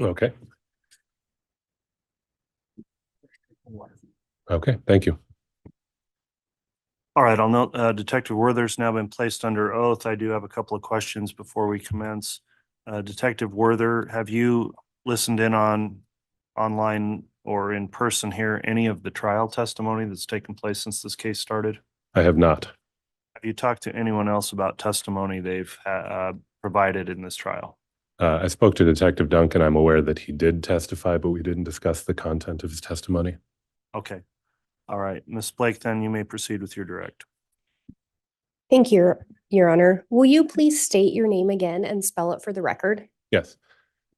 Okay. Okay, thank you. All right, I'll note Detective Werther's now been placed under oath. I do have a couple of questions before we commence. Detective Werther, have you listened in on online or in person here any of the trial testimony that's taken place since this case started? I have not. Have you talked to anyone else about testimony they've provided in this trial? I spoke to Detective Duncan. I'm aware that he did testify, but we didn't discuss the content of his testimony. Okay. All right, Ms. Blake, then you may proceed with your direct. Thank you, Your Honor. Will you please state your name again and spell it for the record? Yes.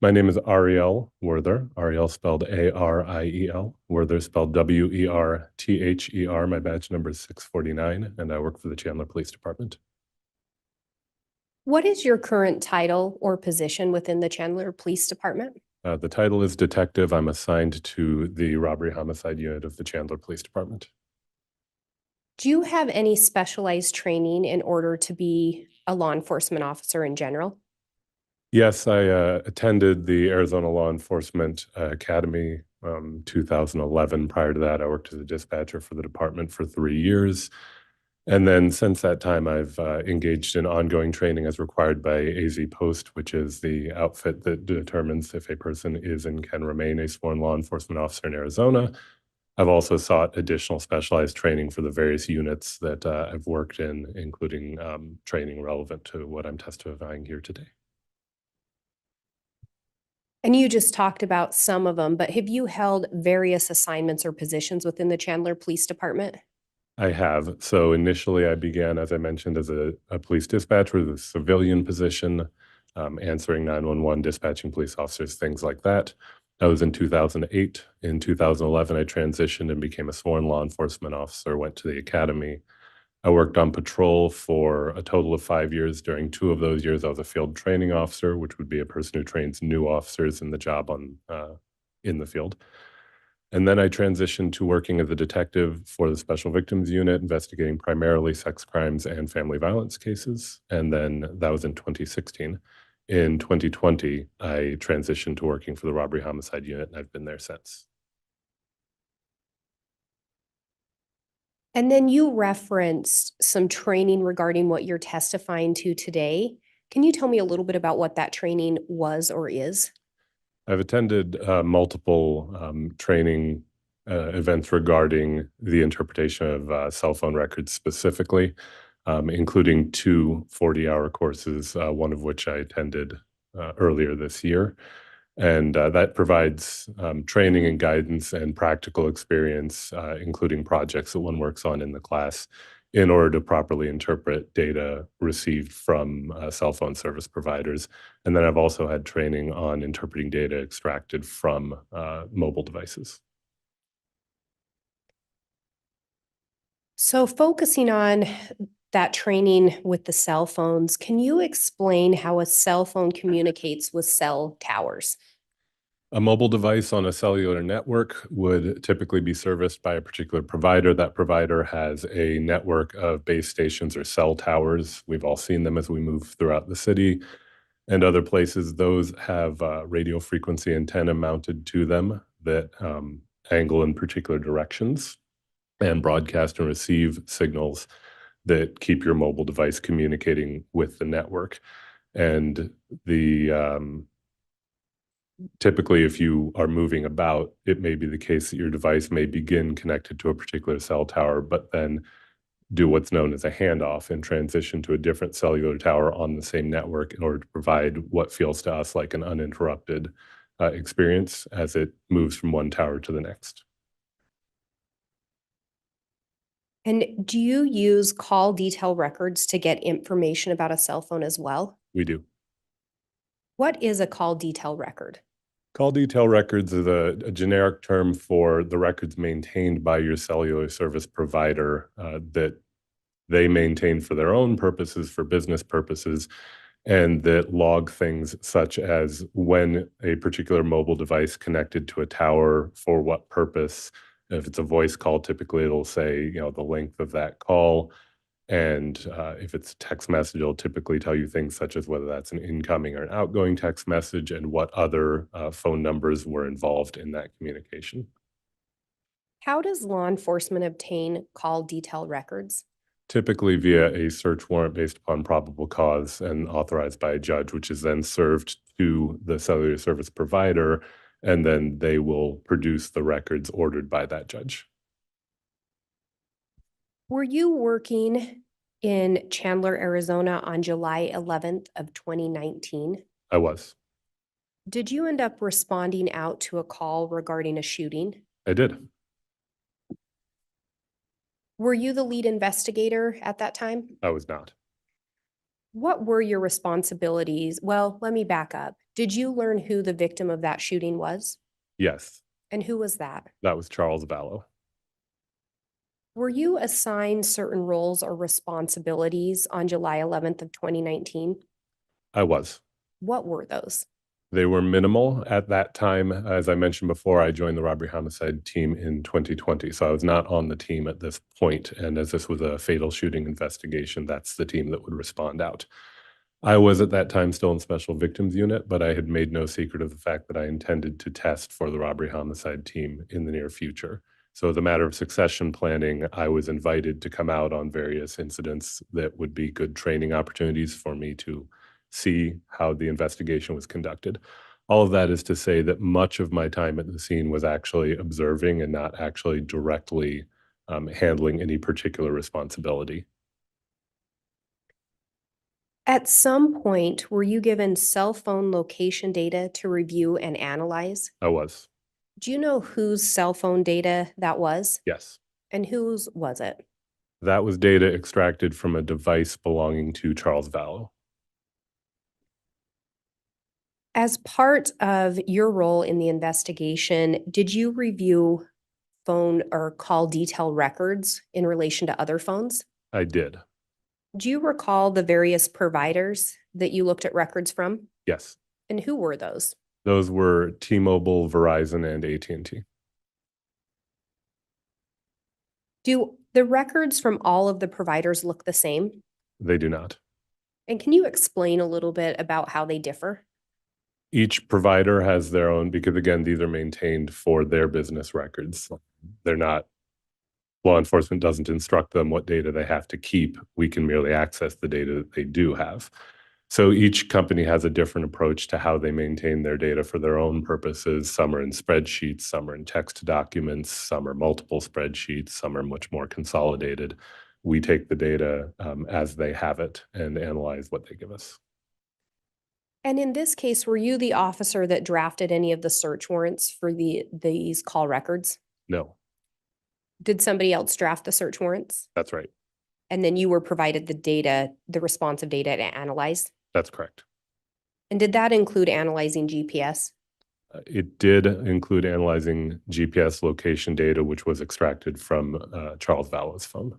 My name is Ariel Werther. Ariel spelled A-R-I-E-L. Werther spelled W-E-R-T-H-E-R. My badge number is 649, and I work for the Chandler Police Department. What is your current title or position within the Chandler Police Department? The title is detective. I'm assigned to the robbery homicide unit of the Chandler Police Department. Do you have any specialized training in order to be a law enforcement officer in general? Yes, I attended the Arizona Law Enforcement Academy 2011. Prior to that, I worked as a dispatcher for the department for 3 years. And then since that time, I've engaged in ongoing training as required by AZ Post, which is the outfit that determines if a person is and can remain a sworn law enforcement officer in Arizona. I've also sought additional specialized training for the various units that I've worked in, including training relevant to what I'm testifying here today. And you just talked about some of them, but have you held various assignments or positions within the Chandler Police Department? I have. So initially, I began, as I mentioned, as a police dispatcher with a civilian position, answering 911, dispatching police officers, things like that. That was in 2008. In 2011, I transitioned and became a sworn law enforcement officer, went to the academy. I worked on patrol for a total of 5 years. During 2 of those years, I was a field training officer, which would be a person who trains new officers in the job in the field. And then I transitioned to working as a detective for the Special Victims Unit, investigating primarily sex crimes and family violence cases. And then that was in 2016. In 2020, I transitioned to working for the Robbery Homicide Unit, and I've been there since. And then you referenced some training regarding what you're testifying to today. Can you tell me a little bit about what that training was or is? I've attended multiple training events regarding the interpretation of cell phone records specifically, including 2 40-hour courses, one of which I attended earlier this year. And that provides training and guidance and practical experience, including projects that one works on in the class, in order to properly interpret data received from cell phone service providers. And then I've also had training on interpreting data extracted from mobile devices. So focusing on that training with the cell phones, can you explain how a cell phone communicates with cell towers? A mobile device on a cellular network would typically be serviced by a particular provider. That provider has a network of base stations or cell towers. We've all seen them as we move throughout the city and other places. Those have radio frequency antenna mounted to them that angle in particular directions and broadcast and receive signals that keep your mobile device communicating with the network. And typically, if you are moving about, it may be the case that your device may begin connected to a particular cell tower, but then do what's known as a handoff and transition to a different cellular tower on the same network in order to provide what feels to us like an uninterrupted experience as it moves from one tower to the next. And do you use call detail records to get information about a cell phone as well? We do. What is a call detail record? Call detail records is a generic term for the records maintained by your cellular service provider that they maintain for their own purposes, for business purposes, and that log things such as when a particular mobile device connected to a tower, for what purpose. If it's a voice call, typically it'll say, the length of that call. And if it's a text message, it'll typically tell you things such as whether that's an incoming or an outgoing text message and what other phone numbers were involved in that communication. How does law enforcement obtain call detail records? Typically via a search warrant based upon probable cause and authorized by a judge, which is then served to the cellular service provider, and then they will produce the records ordered by that judge. Were you working in Chandler, Arizona on July 11th of 2019? I was. Did you end up responding out to a call regarding a shooting? I did. Were you the lead investigator at that time? I was not. What were your responsibilities? Well, let me back up. Did you learn who the victim of that shooting was? Yes, And who was that? that was Charles Vallow. Were you assigned certain roles or responsibilities on July 11th of 2019? I was. What were those? They were minimal at that time. As I mentioned before, I joined the robbery homicide team in 2020, so I was not on the team at this point. And as this was a fatal shooting investigation, that's the team that would respond out. I was at that time still in special victims unit, but I had made no secret of the fact that I intended to test for the robbery homicide team in the near future. So as a matter of succession planning, I was invited to come out on various incidents that would be good training opportunities for me to see how the investigation was conducted. All of that is to say that much of my time at the scene was actually observing and not actually directly handling any particular responsibility. At some point, were you given cell phone location data to review and analyze? I was. Do you know whose cell phone data that was? Yes. And whose was it? That was data extracted from a device belonging to Charles Vallow. As part of your role in the investigation, did you review phone or call detail records in relation to other phones? I did. Do you recall the various providers that you looked at records from? Yes. And who were those? Those were T-Mobile, Verizon, and AT&T. Do the records from all of the providers look the same? They do not. And can you explain a little bit about how they differ? Each provider has their own, because again, these are maintained for their business records. They're not, law enforcement doesn't instruct them what data they have to keep. We can merely access the data that they do have. So each company has a different approach to how they maintain their data for their own purposes. Some are in spreadsheets, some are in text documents, some are multiple spreadsheets, some are much more consolidated. We take the data as they have it and analyze what they give us. And in this case, were you the officer that drafted any of the search warrants for these call records? No, Did somebody else draft the search warrants? that's right. And then you were provided the data, the responsive data to analyze? That's correct. And did that include analyzing GPS? It did include analyzing GPS location data, which was extracted from Charles Vallow's phone.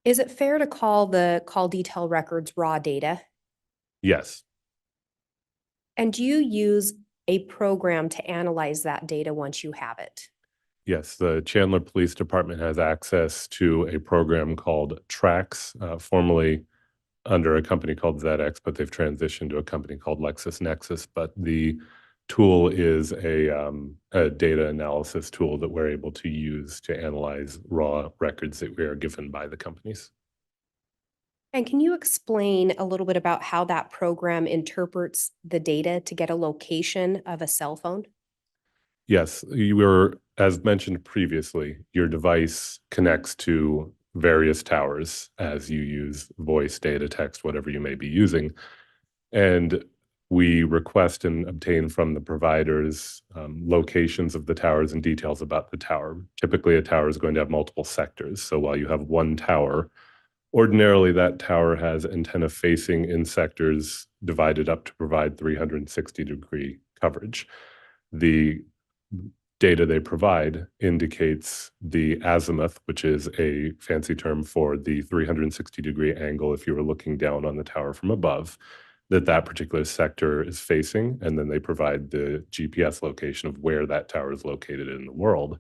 Is it fair to call the call detail records raw data? Yes, And do you use a program to analyze that data once you have it? yes. The Chandler Police Department has access to a program called Trax, formerly under a company called ZX, but they've transitioned to a company called LexisNexis. But the tool is a data analysis tool that we're able to use to analyze raw records that we are given by the companies. And can you explain a little bit about how that program interprets the data to get a location of a cell phone? Yes, you were, as mentioned previously, your device connects to various towers as you use voice, data, text, whatever you may be using. And we request and obtain from the providers locations of the towers and details about the tower. Typically, a tower is going to have multiple sectors. So while you have one tower, ordinarily that tower has antenna facing in sectors divided up to provide 360-degree coverage. The data they provide indicates the azimuth, which is a fancy term for the 360-degree angle if you were looking down on the tower from above, that particular sector is facing, and then they provide the GPS location of where that tower is located in the world.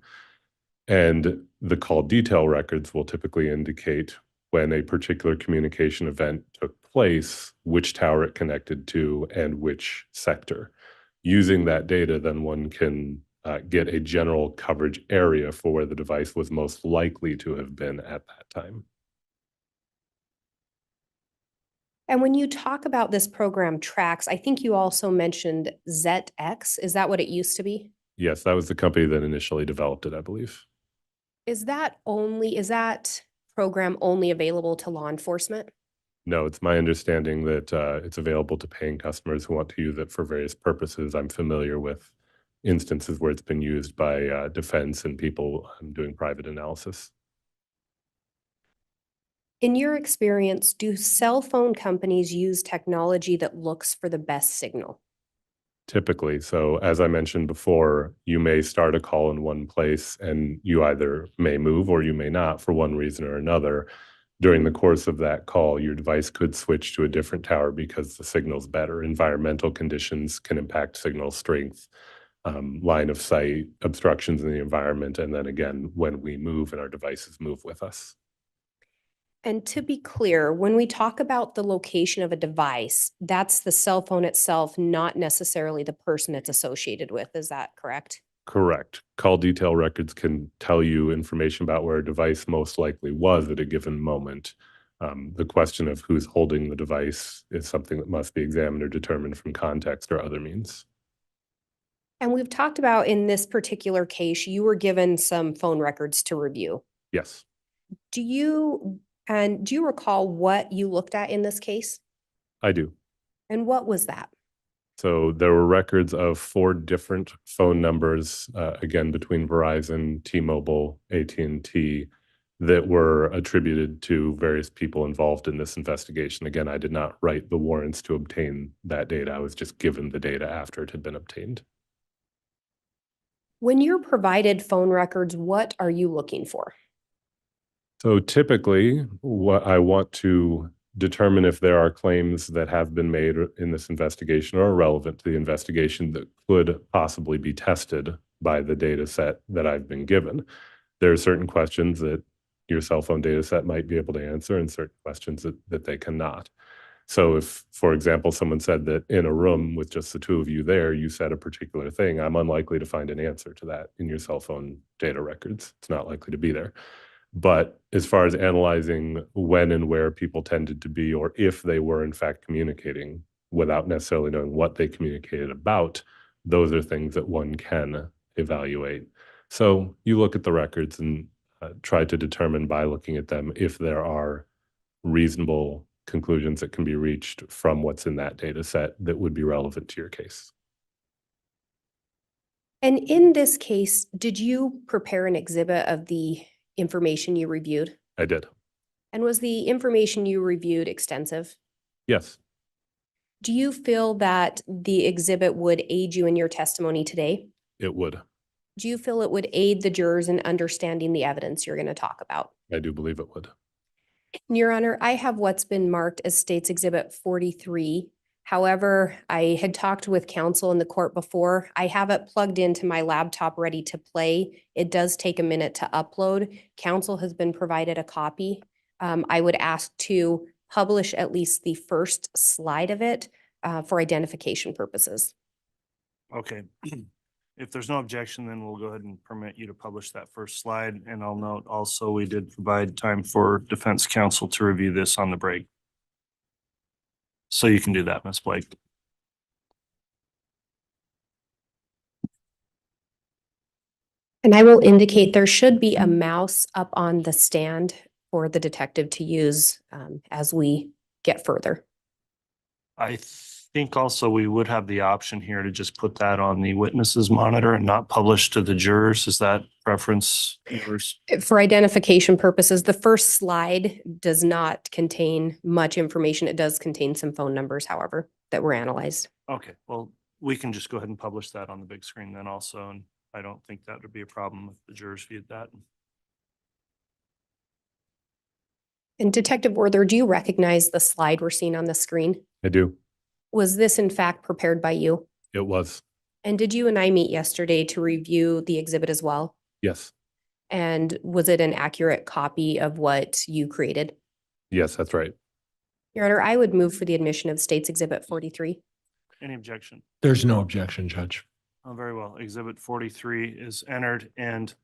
And the call detail records will typically indicate when a particular communication event took place, which tower it connected to, and which sector. Using that data, then one can get a general coverage area for where the device was most likely to have been at that time. And when you talk about this program TRAX, I think you also mentioned ZX. Is that what it used to be? Yes, that was the company that initially developed it, I believe. Is that program only available to law enforcement? No, it's my understanding that it's available to paying customers who want to use it for various purposes. I'm familiar with instances where it's been used by defense and people doing private analysis. In your experience, do cell phone companies use technology that looks for the best signal? Typically. So as I mentioned before, you may start a call in one place and you either may move or you may not for one reason or another. During the course of that call, your device could switch to a different tower because the signal's better. Environmental conditions can impact signal strength, line of sight, obstructions in the environment, and then again, when we move and our devices move with us. And to be clear, when we talk about the location of a device, that's the cell phone itself, not necessarily the person it's associated with. Is that correct? Correct. Call detail records can tell you information about where a device most likely was at a given moment. The question of who's holding the device is something that must be examined or determined from context or other means. And we've talked about in this particular case, you were given some phone records to review. Yes, Do you recall what you looked at in this case? I do. And what was that? So there were records of 4 different phone numbers, again, between Verizon, T-Mobile, AT&T, that were attributed to various people involved in this investigation. Again, I did not write the warrants to obtain that data. I was just given the data after it had been obtained. When you're provided phone records, what are you looking for? So typically, what I want to determine if there are claims that have been made in this investigation or are relevant to the investigation that could possibly be tested by the data set that I've been given. There are certain questions that your cell phone data set might be able to answer and certain questions that they cannot. So if, for example, someone said that in a room with just the two of you there, you said a particular thing, I'm unlikely to find an answer to that in your cell phone data records. It's not likely to be there. But as far as analyzing when and where people tended to be, or if they were in fact communicating without necessarily knowing what they communicated about, those are things that one can evaluate. So you look at the records and try to determine by looking at them if there are reasonable conclusions that can be reached from what's in that data set that would be relevant to your case. And in this case, did you prepare an exhibit of the information you reviewed? I did. And was the information you reviewed extensive? Yes, Do you feel that the exhibit would aid you in your testimony today? it would. Do you feel it would aid the jurors in understanding the evidence you're going to talk about? I do believe it would. Your Honor, I have what's been marked as State's Exhibit 43. However, I had talked with counsel in the court before. I have it plugged into my laptop ready to play. It does take a minute to upload. Counsel has been provided a copy. I would ask to publish at least the first slide of it for identification purposes. Okay. If there's no objection, then we'll go ahead and permit you to publish that first slide. And I'll note also, we did provide time for defense counsel to review this on the break. So you can do that, Ms. Blake. And I will indicate there should be a mouse up on the stand for the detective to use as we get further. I think also we would have the option here to just put that on the witnesses monitor and not publish to the jurors. Is that preference yours? For identification purposes, the first slide does not contain much information. It does contain some phone numbers, however, that were analyzed. Okay, well, we can just go ahead and publish that on the big screen then also, and I don't think that would be a problem if the jurors viewed that. And Detective Werther, do you recognize the slide we're seeing on the screen? I do. Was this in fact prepared by you? It was. And did you and I meet yesterday to review the exhibit as well? Yes. And was it an accurate copy of what you created? Yes, that's right. Your Honor, I would move for the admission of State's Exhibit 43. Any objection? There's no objection, Judge. Oh, very well. Exhibit 43 is entered, and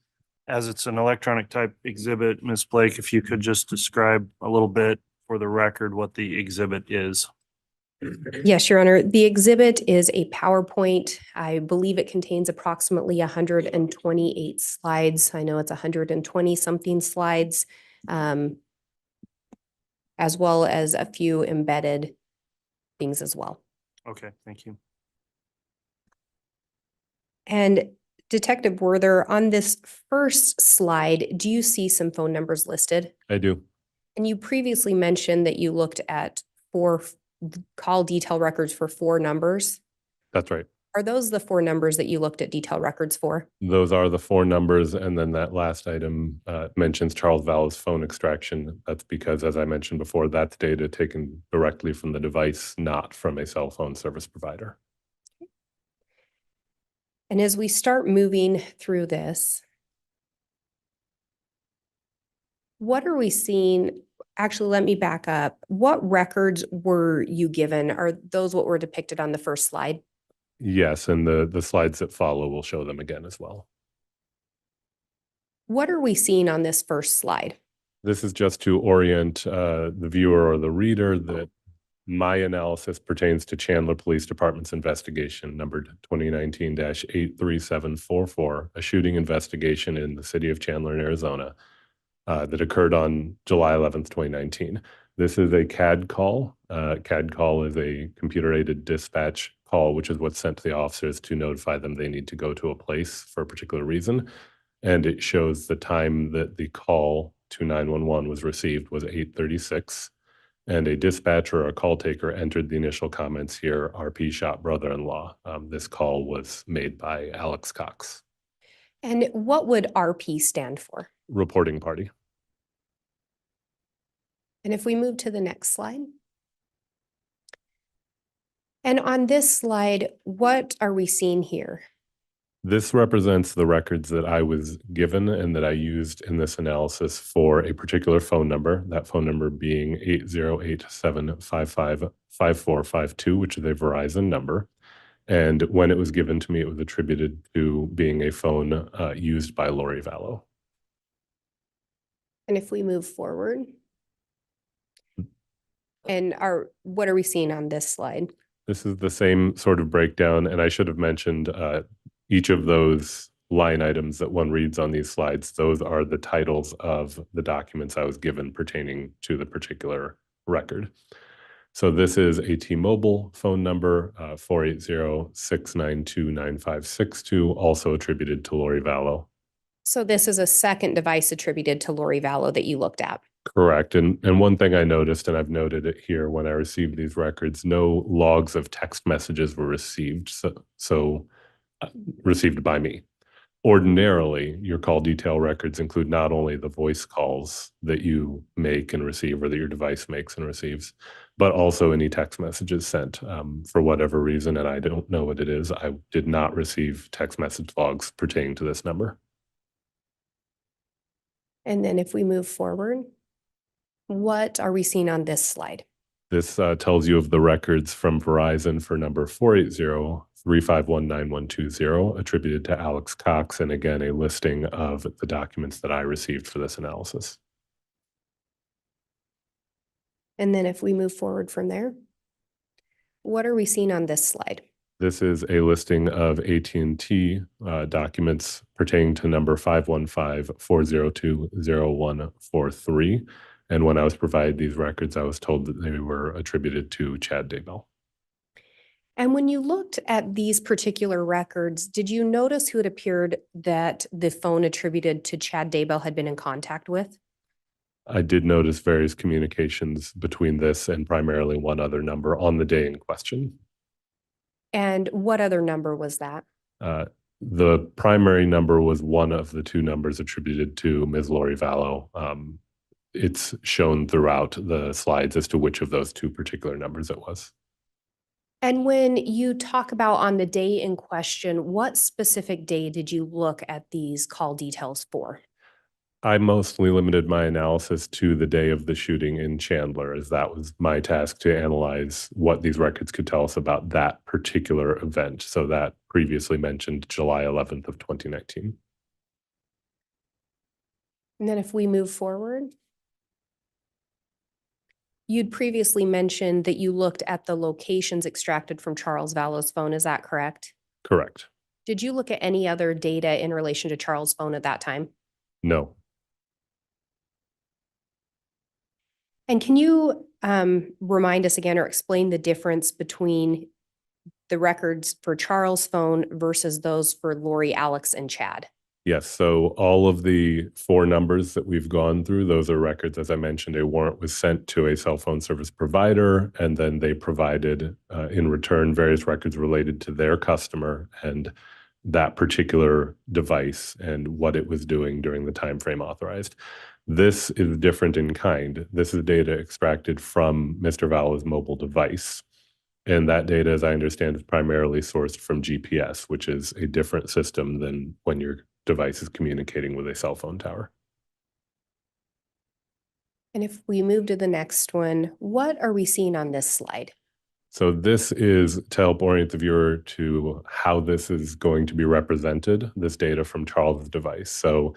as it's an electronic type exhibit, Ms. Blake, if you could just describe a little bit for the record what the exhibit is. Yes, Your Honor. The exhibit is a PowerPoint. I believe it contains approximately 128 slides. I know it's 120 something slides, as well as a few embedded things as well. Okay, thank you. And Detective Werther, on this first slide, do you see some phone numbers listed? I do. And you previously mentioned that you looked at call detail records for 4 numbers. That's right. Are those the 4 numbers that you looked at detail records for? Those are the 4 numbers, and then that last item mentions Charles Vallow's phone extraction. That's because, as I mentioned before, that's data taken directly from the device, not from a cell phone service provider. And as we start moving through this, what are we seeing? Actually, let me back up. What records were you given? Are those what were depicted on the first slide? Yes, and the slides that follow will show them again as well. What are we seeing on this first slide? This is just to orient the viewer or the reader that my analysis pertains to Chandler Police Department's investigation numbered 2019-83744, a shooting investigation in the city of Chandler in Arizona that occurred on July 11th, 2019. This is a CAD call. CAD call is a computer-aided dispatch call, which is what's sent to the officers to notify them they need to go to a place for a particular reason. And it shows the time that the call to 911 was received was 8:36. And a dispatcher or a call taker entered the initial comments here, RP shot brother-in-law. This call was made by Alex Cox. And what would RP stand for? Reporting party. And if we move to the next slide. And on this slide, what are we seeing here? This represents the records that I was given and that I used in this analysis for a particular phone number, that phone number being 808-755-5452, which is a Verizon number. And when it was given to me, it was attributed to being a phone used by Lori Vallow. And if we move forward. And what are we seeing on this slide? This is the same sort of breakdown, and I should have mentioned each of those line items that one reads on these slides. Those are the titles of the documents I was given pertaining to the particular record. So this is a T-Mobile phone number, 480-692-9562, also attributed to Lori Vallow. So this is a second device attributed to Lori Vallow that you looked at. Correct. And one thing I noticed, and I've noted it here when I received these records, no logs of text messages were received, received by me. Ordinarily, your call detail records include not only the voice calls that you make and receive or that your device makes and receives, but also any text messages sent. For whatever reason, and I don't know what it is, I did not receive text message logs pertaining to this number. And then if we move forward, what are we seeing on this slide? This tells you of the records from Verizon for number 480-351-9120, attributed to Alex Cox, and again, a listing of the documents that I received for this analysis. And then if we move forward from there, what are we seeing on this slide? This is a listing of AT&T documents pertaining to number 515-402-0143. And when I was provided these records, I was told that they were attributed to Chad Daybell. And when you looked at these particular records, did you notice who it appeared that the phone attributed to Chad Daybell had been in contact with? I did notice various communications between this and primarily one other number on the day in question. And what other number was that? The primary number was one of the 2 numbers attributed to Ms. Lori Vallow. It's shown throughout the slides as to which of those 2 particular numbers it was. And when you talk about on the day in question, what specific day did you look at these call details for? I mostly limited my analysis to the day of the shooting in Chandler, as that was my task to analyze what these records could tell us about that particular event. So that previously mentioned July 11th of 2019. And then if we move forward, you'd previously mentioned that you looked at the locations extracted from Charles Vallow's phone. Is that correct? Correct. Did you look at any other data in relation to Charles' phone at that time? No. And can you remind us again or explain the difference between the records for Charles' phone versus those for Lori, Alex, and Chad? Yes, so all of the 4 numbers that we've gone through, those are records. As I mentioned, a warrant was sent to a cell phone service provider, and then they provided in return various records related to their customer and that particular device and what it was doing during the time frame authorized. This is different in kind. This is data extracted from Mr. Vallow's mobile device. And that data, as I understand, is primarily sourced from GPS, which is a different system than when your device is communicating with a cell phone tower. And if we move to the next one, what are we seeing on this slide? So this is to help orient the viewer to how this is going to be represented, this data from Charles' device. So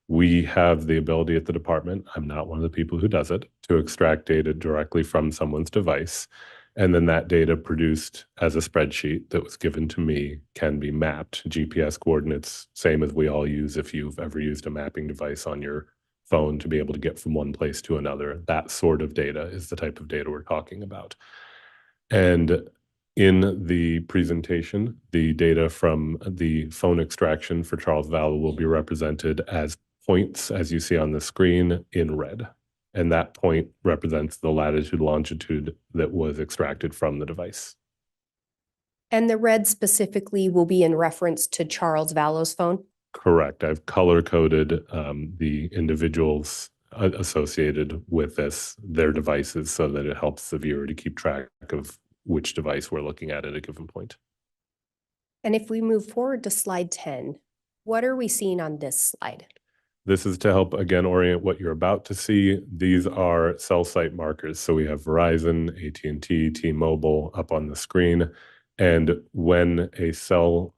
we have the ability at the department, I'm not one of the people who does it, to extract data directly from someone's device. And then that data produced as a spreadsheet that was given to me can be mapped. GPS coordinates, same as we all use if you've ever used a mapping device on your phone to be able to get from one place to another. That sort of data is the type of data we're talking about. And in the presentation, the data from the phone extraction for Charles Vallow will be represented as points, as you see on the screen, in red. And that point represents the latitude, longitude that was extracted from the device. And the red specifically will be in reference to Charles Vallow's phone? Correct. I've color-coded the individuals associated with their devices, so that it helps the viewer to keep track of which device we're looking at a given point. And if we move forward to slide 10, what are we seeing on this slide? This is to help, again, orient what you're about to see. These are cell site markers. So we have Verizon, AT&T, T-Mobile up on the screen. And when a cell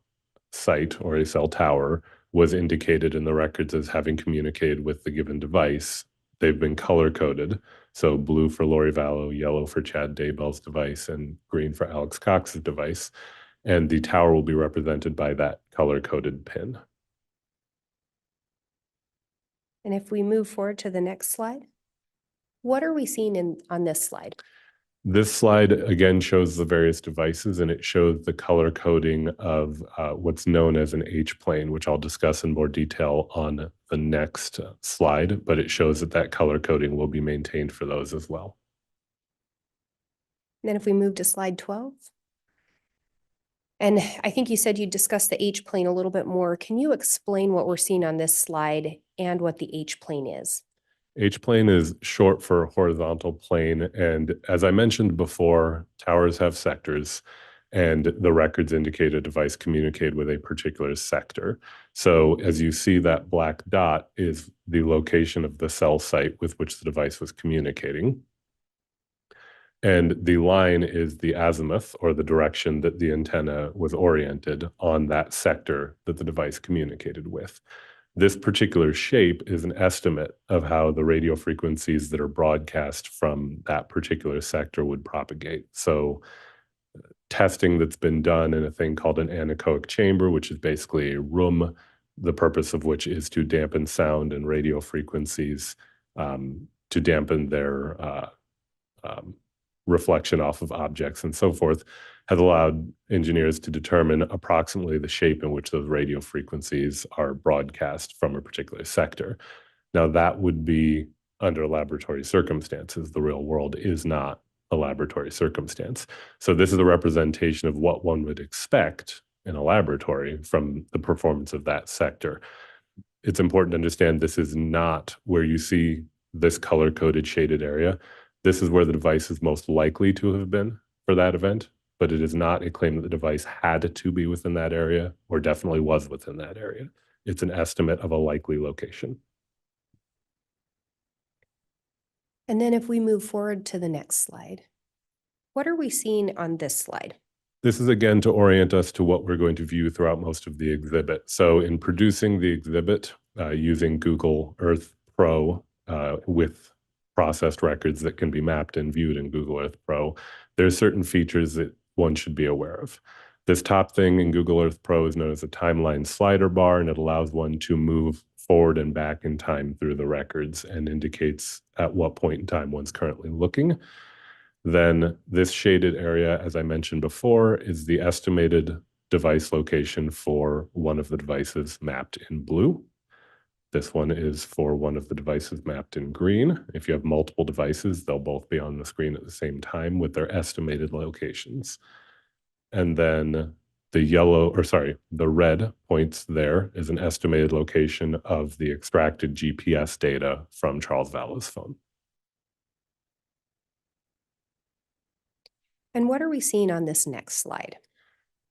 site or a cell tower was indicated in the records as having communicated with the given device, they've been color-coded. So blue for Lori Vallow, yellow for Chad Daybell's device, and green for Alex Cox's device. And the tower will be represented by that color-coded pin. And if we move forward to the next slide, what are we seeing on this slide? This slide again shows the various devices, and it shows the color coding of what's known as an H-plane, which I'll discuss in more detail on the next slide, but it shows that color coding will be maintained for those as well. And then if we move to slide 12. And I think you said you discussed the H-plane a little bit more. Can you explain what we're seeing on this slide and what the H-plane is? H-plane is short for horizontal plane. And as I mentioned before, towers have sectors, and the records indicate a device communicated with a particular sector. So as you see, that black dot is the location of the cell site with which the device was communicating. And the line is the azimuth, or the direction that the antenna was oriented on that sector that the device communicated with. This particular shape is an estimate of how the radio frequencies that are broadcast from that particular sector would propagate. So testing that's been done in a thing called an anechoic chamber, which is basically a room, the purpose of which is to dampen sound and radio frequencies, to dampen their reflection off of objects and so forth, has allowed engineers to determine approximately the shape in which those radio frequencies are broadcast from a particular sector. Now, that would be under laboratory circumstances. The real world is not a laboratory circumstance. So this is a representation of what one would expect in a laboratory from the performance of that sector. It's important to understand this is not where you see this color-coded shaded area. This is where the device is most likely to have been for that event, but it is not a claim that the device had to be within that area or definitely was within that area. It's an estimate of a likely location. And then if we move forward to the next slide, what are we seeing on this slide? This is again to orient us to what we're going to view throughout most of the exhibit. So in producing the exhibit using Google Earth Pro with processed records that can be mapped and viewed in Google Earth Pro, there's certain features that one should be aware of. This top thing in Google Earth Pro is known as a timeline slider bar, and it allows one to move forward and back in time through the records and indicates at what point in time one's currently looking. Then this shaded area, as I mentioned before, is the estimated device location for one of the devices mapped in blue. This one is for one of the devices mapped in green. If you have multiple devices, they'll both be on the screen at the same time with their estimated locations. And then the red points there is an estimated location of the extracted GPS data from Charles Vallow's phone. And what are we seeing on this next slide?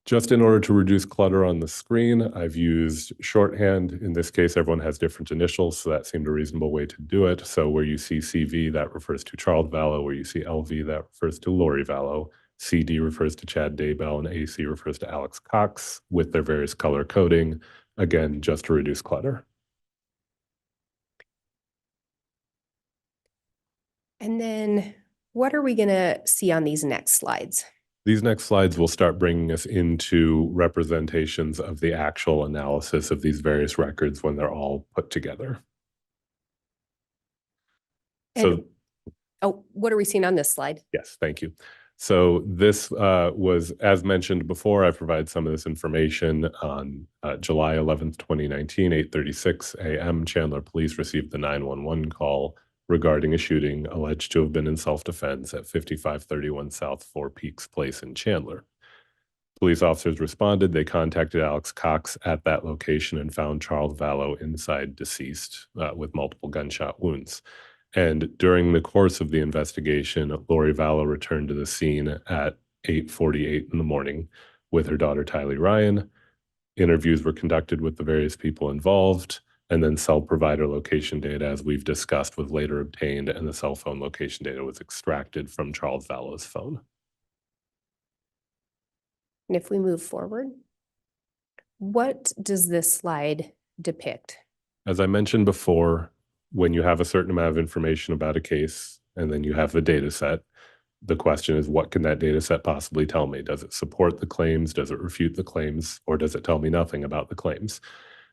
Just in order to reduce clutter on the screen, I've used shorthand. In this case, everyone has different initials, so that seemed a reasonable way to do it. So where you see CV, that refers to Charles Vallow. Where you see LV, that refers to Lori Vallow. CD refers to Chad Daybell, and AC refers to Alex Cox with their various color coding, again, just to reduce clutter. And then what are we going to see on these next slides? These next slides will start bringing us into representations of the actual analysis of these various records when they're all put together. And, what are we seeing on this slide? Yes, thank you. So this was, as mentioned before, I provided some of this information on July 11th, 2019, 8:36 a.m. Chandler police received the 911 call regarding a shooting alleged to have been in self-defense at 5531 South Four Peaks Place in Chandler. Police officers responded. They contacted Alex Cox at that location and found Charles Vallow inside deceased with multiple gunshot wounds. And during the course of the investigation, Lori Vallow returned to the scene at 8:48 in the morning with her daughter, Tylee Ryan. Interviews were conducted with the various people involved, and then cell provider location data, as we've discussed, was later obtained, and the cell phone location data was extracted from Charles Vallow's phone. And if we move forward, what does this slide depict? As I mentioned before, when you have a certain amount of information about a case and then you have the data set, the question is, what can that data set possibly tell me? Does it support the claims? Does it refute the claims? Or does it tell me nothing about the claims?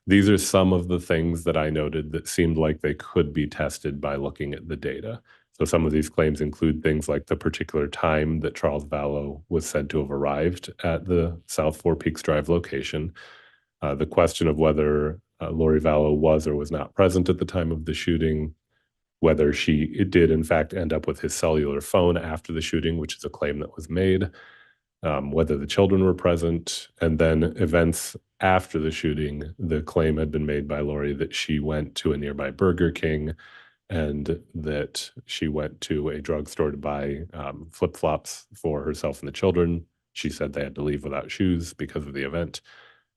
These are some of the things that I noted that seemed like they could be tested by looking at the data. So some of these claims include things like the particular time that Charles Vallow was said to have arrived at the South Four Peaks Drive location, the question of whether Lori Vallow was or was not present at the time of the shooting, whether she did in fact end up with his cellular phone after the shooting, which is a claim that was made, whether the children were present, and then events after the shooting. The claim had been made by Lori that she went to a nearby Burger King and that she went to a drugstore to buy flip-flops for herself and the children. She said they had to leave without shoes because of the event,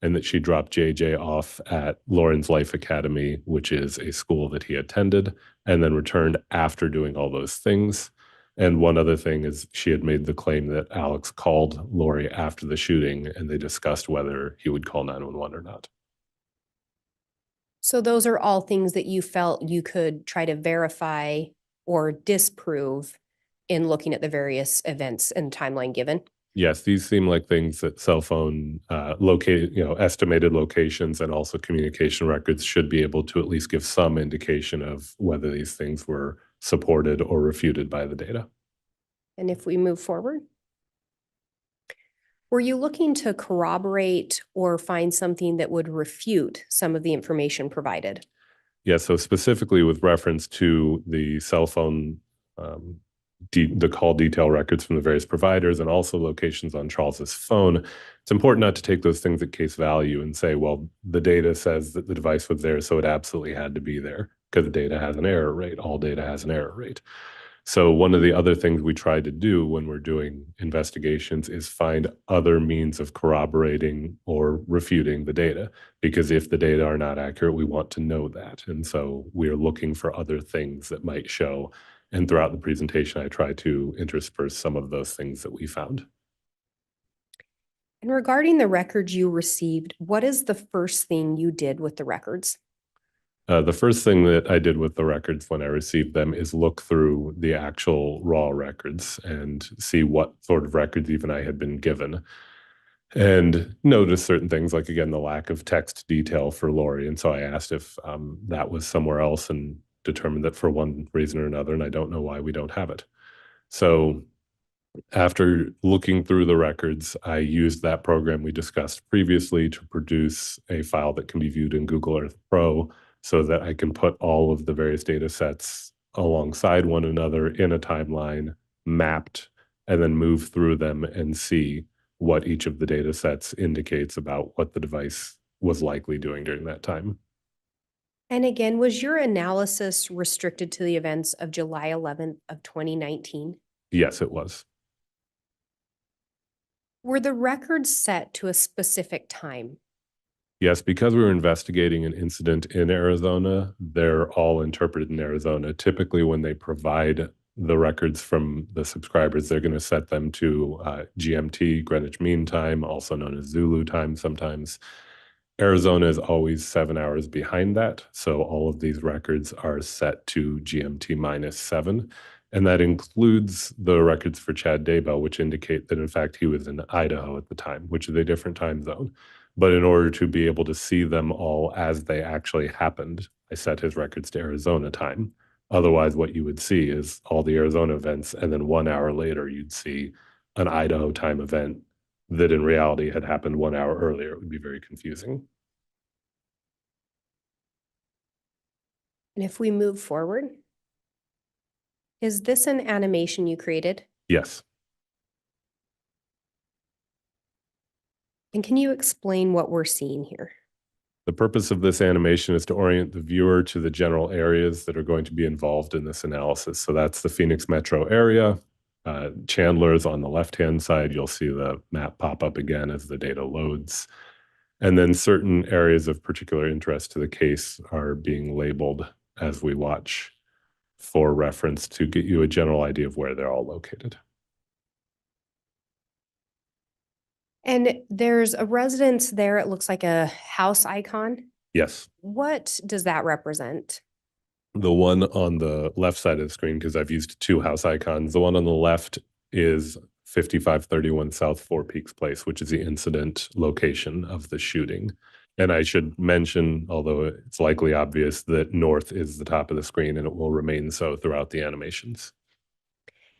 and that she dropped JJ off at Lauren's Life Academy, which is a school that he attended, and then returned after doing all those things. And one other thing is she had made the claim that Alex called Lori after the shooting, and they discussed whether he would call 911 or not. So those are all things that you felt you could try to verify or disprove in looking at the various events and timeline given? Yes, these seem like things that cell phone estimated locations and also communication records should be able to at least give some indication of whether these things were supported or refuted by the data. And if we move forward, were you looking to corroborate or find something that would refute some of the information provided? Yeah, so specifically with reference to the cell phone, the call detail records from the various providers and also locations on Charles's phone, it's important not to take those things at case value and say, well, the data says that the device was there, so it absolutely had to be there, because the data has an error rate. All data has an error rate. So one of the other things we try to do when we're doing investigations is find other means of corroborating or refuting the data, because if the data are not accurate, we want to know that. And so we're looking for other things that might show, And throughout the presentation, I try to intersperse some of those things that we found. And regarding the records you received, what is the first thing you did with the records? The first thing that I did with the records when I received them is look through the actual raw records and see what sort of records even I had been given. And notice certain things like, again, the lack of text detail for Lori. And so I asked if that was somewhere else and determined that for one reason or another, and I don't know why we don't have it. So after looking through the records, I used that program we discussed previously to produce a file that can be viewed in Google Earth Pro so that I can put all of the various data sets alongside one another in a timeline, mapped, and then move through them and see what each of the data sets indicates about what the device was likely doing during that time. And again, was your analysis restricted to the events of July 11th of 2019? Yes, it was. Were the records set to a specific time? Yes, because we were investigating an incident in Arizona, they're all interpreted in Arizona. Typically, when they provide the records from the subscribers, they're going to set them to GMT, Greenwich Mean Time, also known as Zulu time sometimes. Arizona is always 7 hours behind that, so all of these records are set to GMT -7. And that includes the records for Chad Daybell, which indicate that, in fact, he was in Idaho at the time, which is a different time zone. But in order to be able to see them all as they actually happened, I set his records to Arizona time. Otherwise, what you would see is all the Arizona events, and then 1 hour later, you'd see an Idaho time event that in reality had happened 1 hour earlier. It would be very confusing. And if we move forward, is this an animation you created? Yes. And can you explain what we're seeing here? The purpose of this animation is to orient the viewer to the general areas that are going to be involved in this analysis. So that's the Phoenix metro area. Chandler is on the left-hand side. You'll see the map pop up again as the data loads. And then certain areas of particular interest to the case are being labeled as we watch for reference to get you a general idea of where they're all located. And there's a residence there. It looks like a house icon. Yes. What does that represent? The one on the left side of the screen, because I've used two house icons, the one on the left is 5531 South Four Peaks Place, which is the incident location of the shooting. And I should mention, although it's likely obvious, that north is the top of the screen and it will remain so throughout the animations.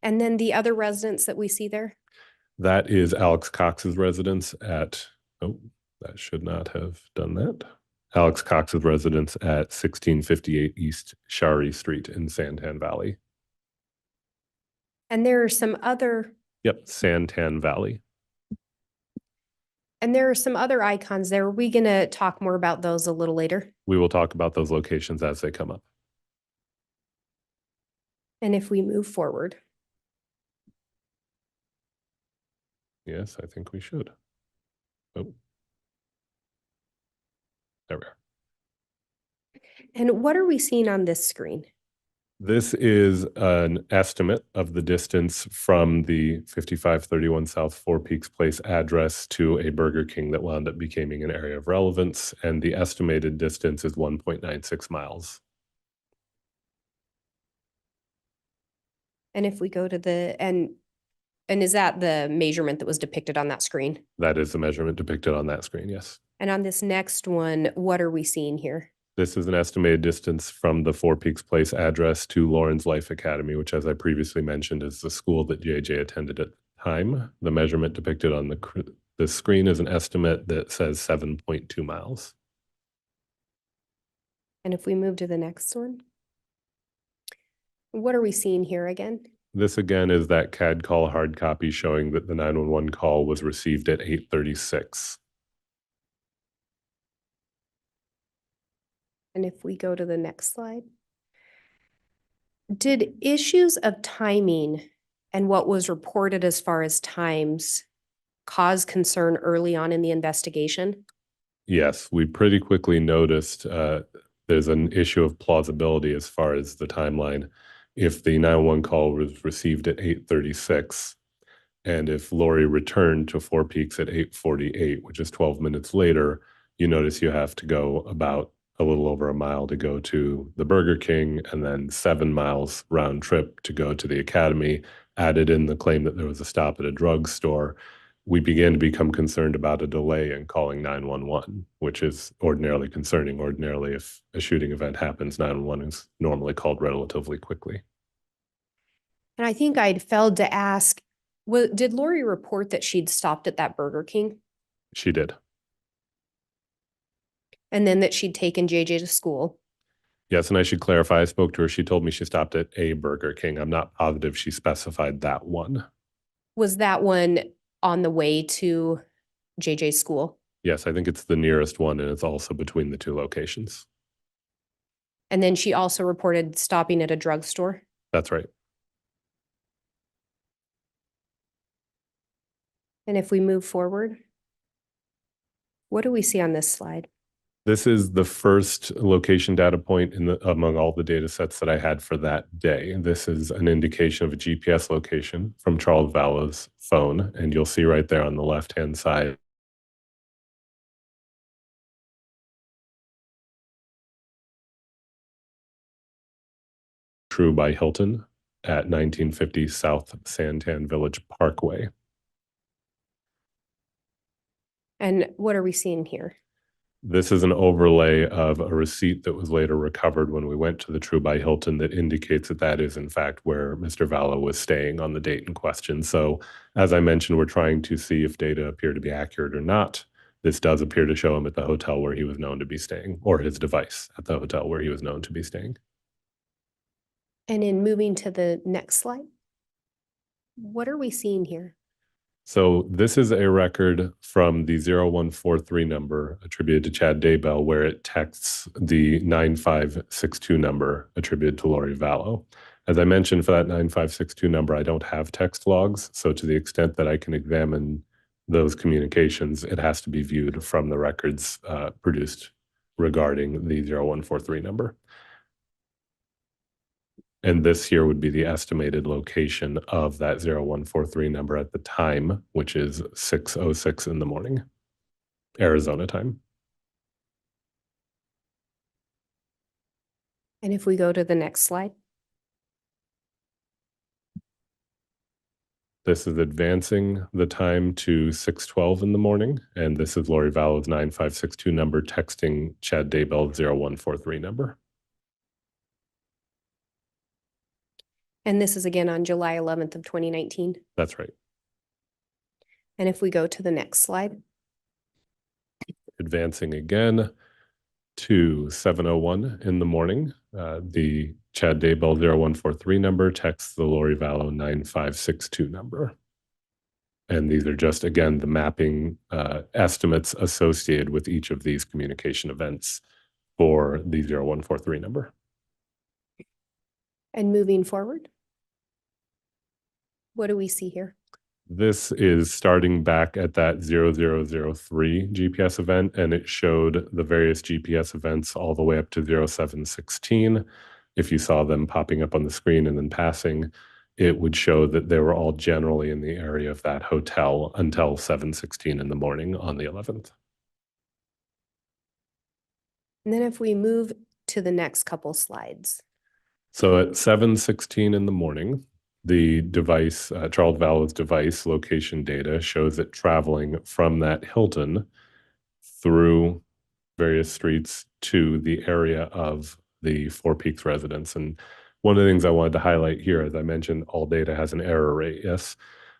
And then the other residence that we see there? That is Alex Cox's residence at, oh, that should not have done that. Alex Cox's residence at 1658 East Shari Street in Santan Valley. And there are some other. Yep, Santan Valley. And there are some other icons there. Are we going to talk more about those a little later? We will talk about those locations as they come up. And if we move forward. Yes, I think we should. Oh. There we are. And what are we seeing on this screen? This is an estimate of the distance from the 5531 South Four Peaks Place address to a Burger King that wound up becoming an area of relevance, and the estimated distance is 1.96 miles. And if we go to the, and is that the measurement that was depicted on that screen? That is the measurement depicted on that screen, yes. And on this next one, what are we seeing here? This is an estimated distance from the Four Peaks Place address to Lawrence Life Academy, which, as I previously mentioned, is the school that JJ attended at the time. The measurement depicted on the screen is an estimate that says 7.2 miles. And if we move to the next one, what are we seeing here again? This again is that CAD call hard copy showing that the 911 call was received at 8:36. And if we go to the next slide, did issues of timing and what was reported as far as times cause concern early on in the investigation? Yes, we pretty quickly noticed there's an issue of plausibility as far as the timeline. if the 911 call was received at 8:36, and if Lori returned to Four Peaks at 8:48, which is 12 minutes later, you notice you have to go about a little over a mile to go to the Burger King, and then 7 miles round trip to go to the Academy. Added in the claim that there was a stop at a drugstore, we began to become concerned about a delay in calling 911, which is ordinarily concerning. Ordinarily, if a shooting event happens, 911 is normally called relatively quickly. And I think I'd failed to ask, did Lori report that she'd stopped at that Burger King She did. and then that she'd taken JJ to school? Yes, and I should clarify, I spoke to her. She told me she stopped at a Burger King. I'm not positive she specified that one. Was that one on the way to JJ's school? Yes, I think it's the nearest one, and it's also between the two locations. And then she also reported stopping at a drugstore? That's right. And if we move forward, what do we see on this slide? This is the first location data point among all the data sets that I had for that day. This is an indication of a GPS location from Charles Vallow's phone, and you'll see right there on the left-hand side True by Hilton at 1950 South Santan Village Parkway. And what are we seeing here? This is an overlay of a receipt that was later recovered when we went to the True by Hilton that indicates that that is in fact where Mr. Vallow was staying on the date in question. So as I mentioned, we're trying to see if data appear to be accurate or not. This does appear to show him at the hotel where he was known to be staying, or his device at the hotel where he was known to be staying. And in moving to the next slide, what are we seeing here? So this is a record from the 0143 number attributed to Chad Daybell, where it texts the 9562 number attributed to Lori Vallow. As I mentioned, for that 9562 number, I don't have text logs. So to the extent that I can examine those communications, it has to be viewed from the records produced regarding the 0143 number. And this here would be the estimated location of that 0143 number at the time, which is 6:06 in the morning, Arizona time. And if we go to the next slide, This is advancing the time to 6:12 in the morning, and this is Lori Vallow's 9562 number texting Chad Daybell 0143 number. and this is again on July 11th of 2019. That's right. And if we go to the next slide, Advancing again to 7:01 in the morning, the Chad Daybell 0143 number texts the Lori Vallow 9562 number. And these are just, again, the mapping estimates associated with each of these communication events for the 0143 number. and moving forward, what do we see here? This is starting back at that 0003 GPS event, and it showed the various GPS events all the way up to 0716. If you saw them popping up on the screen and then passing, it would show that they were all generally in the area of that hotel until 7:16 in the morning on the 11th. And then if we move to the next couple slides, So at 7:16 in the morning, the device, Charles Vallow's device location data shows it traveling from that Hilton through various streets to the area of the Four Peaks residence. And one of the things I wanted to highlight here, as I mentioned, all data has an error rate. Yes,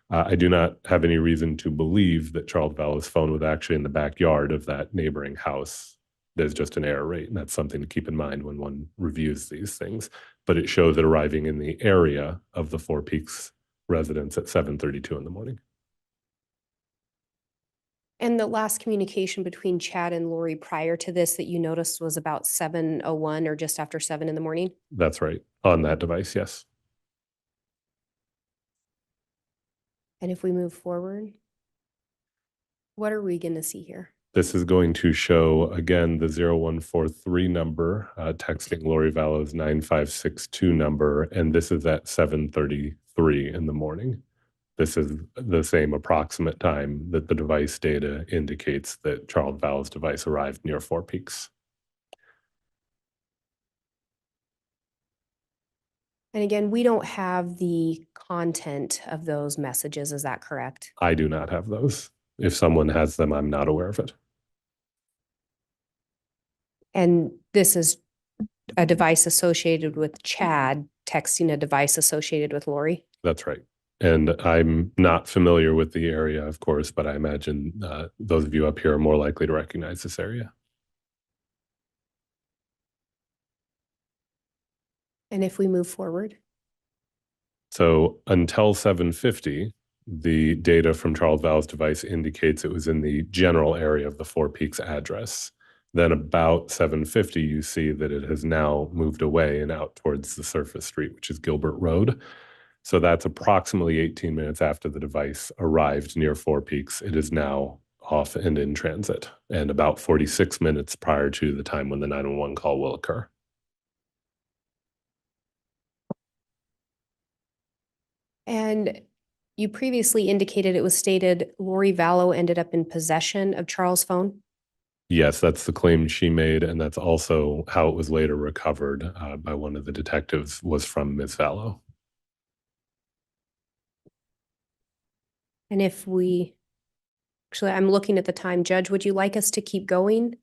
I do not have any reason to believe that Charles Vallow's phone was actually in the backyard of that neighboring house. There's just an error rate, and that's something to keep in mind when one reviews these things. But it shows it arriving in the area of the Four Peaks residence at 7:32 in the morning. and the last communication between Chad and Lori prior to this that you noticed was about 7:01 or just after 7 in the morning. That's right, on that device, yes. And if we move forward, what are we going to see here? This is going to show, again, the 0143 number, texting Lori Vallow's 9562 number, and this is at 7:33 in the morning. This is the same approximate time that the device data indicates that Charles Vallow's device arrived near Four Peaks. And again, we don't have the content of those messages. Is that correct? I do not have those. If someone has them, I'm not aware of it. And this is a device associated with Chad texting a device associated with Lori? That's right. And I'm not familiar with the area, of course, but I imagine those of you up here are more likely to recognize this area. And if we move forward? So until 7:50, the data from Charles Vallow's device indicates it was in the general area of the Four Peaks address. Then about 7:50, you see that it has now moved away and out towards the surface street, which is Gilbert Road. So that's approximately 18 minutes after the device arrived near Four Peaks. It is now off and in transit, and about 46 minutes prior to the time when the 911 call will occur. And you previously indicated it was stated Lori Vallow ended up in possession of Charles' phone? Yes, that's the claim she made, and that's also how it was later recovered by one of the detectives, was from Ms. Vallow. And if we, actually, I'm looking at the time. Judge, would you like us to keep going?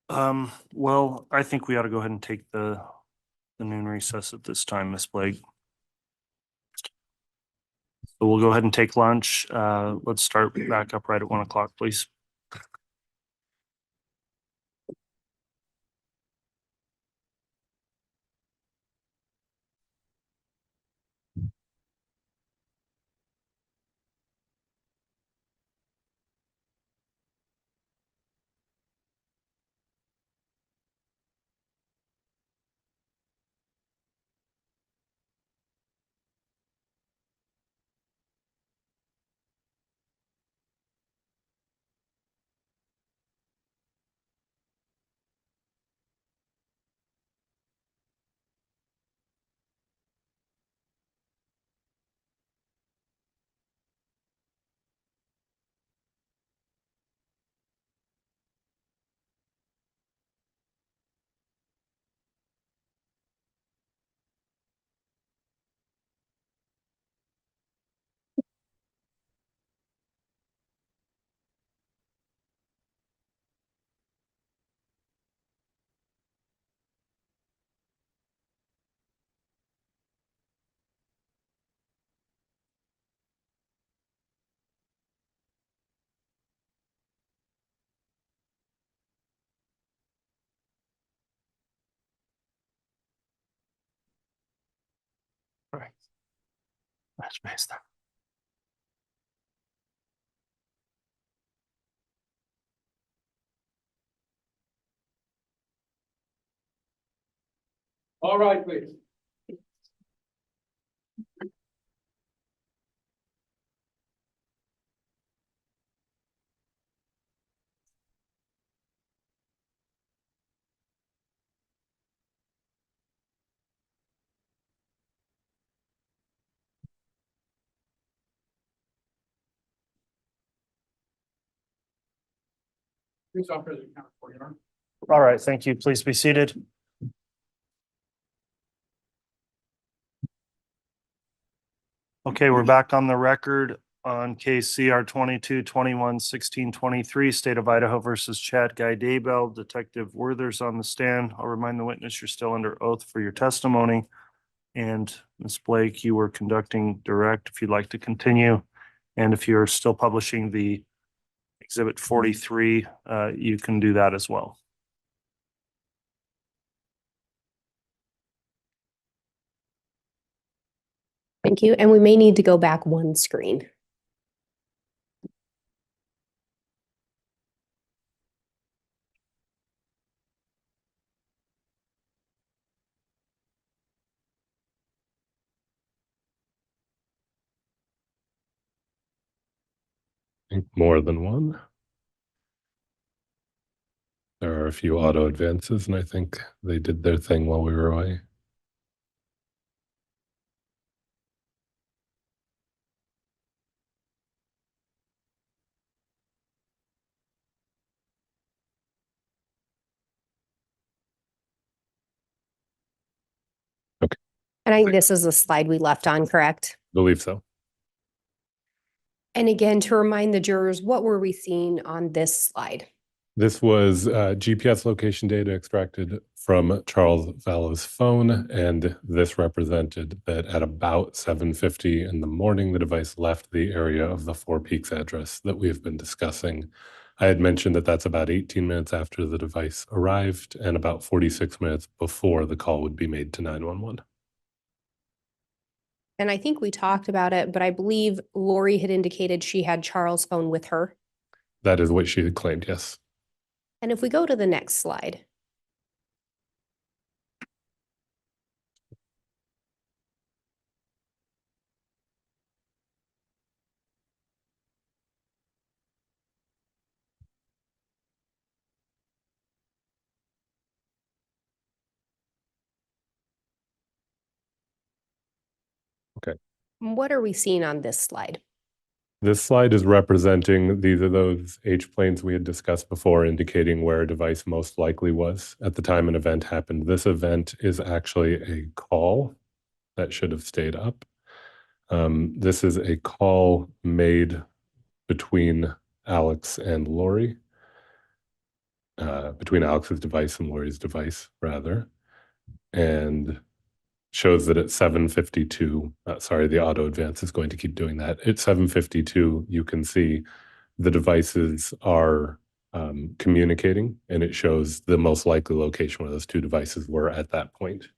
Well, I think we ought to go ahead and take the noon recess at this time, Ms. Blake. So we'll go ahead and take lunch. Let's start back up right at 1 o'clock, please. All right. That's best. All right, please. Police officer, account for you. All right, thank you. Please be seated. Okay, we're back on the record on case CR 22-21-16-23, State of Idaho versus Chad Daybell. Detective Werther's on the stand. I'll remind the witness you're still under oath for your testimony. And Ms. Blake, you were conducting direct if you'd like to continue. And if you're still publishing the Exhibit 43, you can do that as well. Thank you. And we may need to go back one screen. I think more than one. There are a few auto advances, and I think they did their thing while we were away. And I think this is the slide we left on, correct? Believe so. And again, to remind the jurors, what were we seeing on this slide? This was GPS location data extracted from Charles Vallow's phone, and this represented that at about 7:50 in the morning, the device left the area of the Four Peaks address that we've been discussing. I had mentioned that that's about 18 minutes after the device arrived and about 46 minutes before the call would be made to 911. And I think we talked about it, but I believe Lori had indicated she had Charles' phone with her. That is what she had claimed, yes. And if we go to the next slide. Okay. What are we seeing on this slide? This slide is representing these are those H planes we had discussed before, indicating where a device most likely was at the time an event happened. This event is actually a call that should have stayed up. This is a call made between Alex and Lori, between Alex's device and Lori's device, rather, and shows that at 7:52, sorry, the auto advance is going to keep doing that. At 7:52, you can see the devices are communicating, and it shows the most likely location where those two devices were at that point.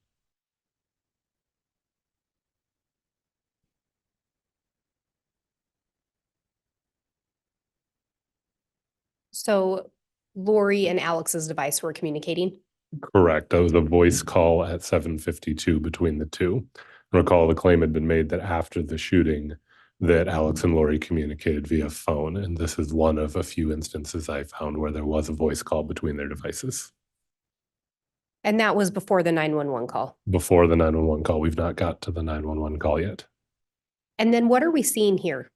So Lori and Alex's device were communicating. Correct. That was a voice call at 7:52 between the two. Recall the claim had been made that after the shooting that Alex and Lori communicated via phone, and this is one of a few instances I found where there was a voice call between their devices. And that was before the 911 call. Before the 911 call, we've not got to the 911 call yet. And then what are we seeing here?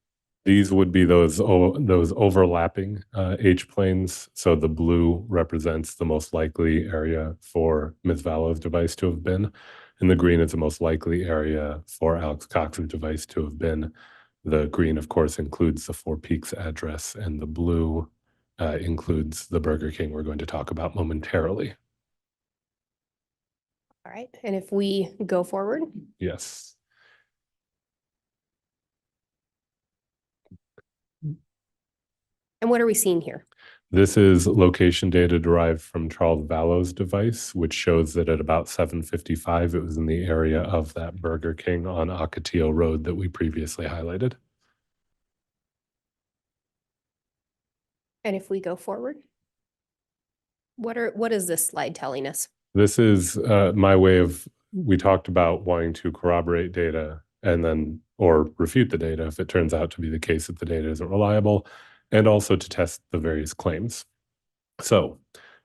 These would be those overlapping H planes. So the blue represents the most likely area for Ms. Vallow's device to have been, and the green is the most likely area for Alex Cox's device to have been. The green, of course, includes the Four Peaks address, and the blue includes the Burger King we're going to talk about momentarily. All right. And if we go forward. Yes. And what are we seeing here? This is location data derived from Charles Vallow's device, which shows that at about 7:55, it was in the area of that Burger King on Ocotillo Road that we previously highlighted. And if we go forward, what is this slide telling us? This is my way of, we talked about wanting to corroborate data and then, or refute the data if it turns out to be the case that the data isn't reliable, and also to test the various claims. So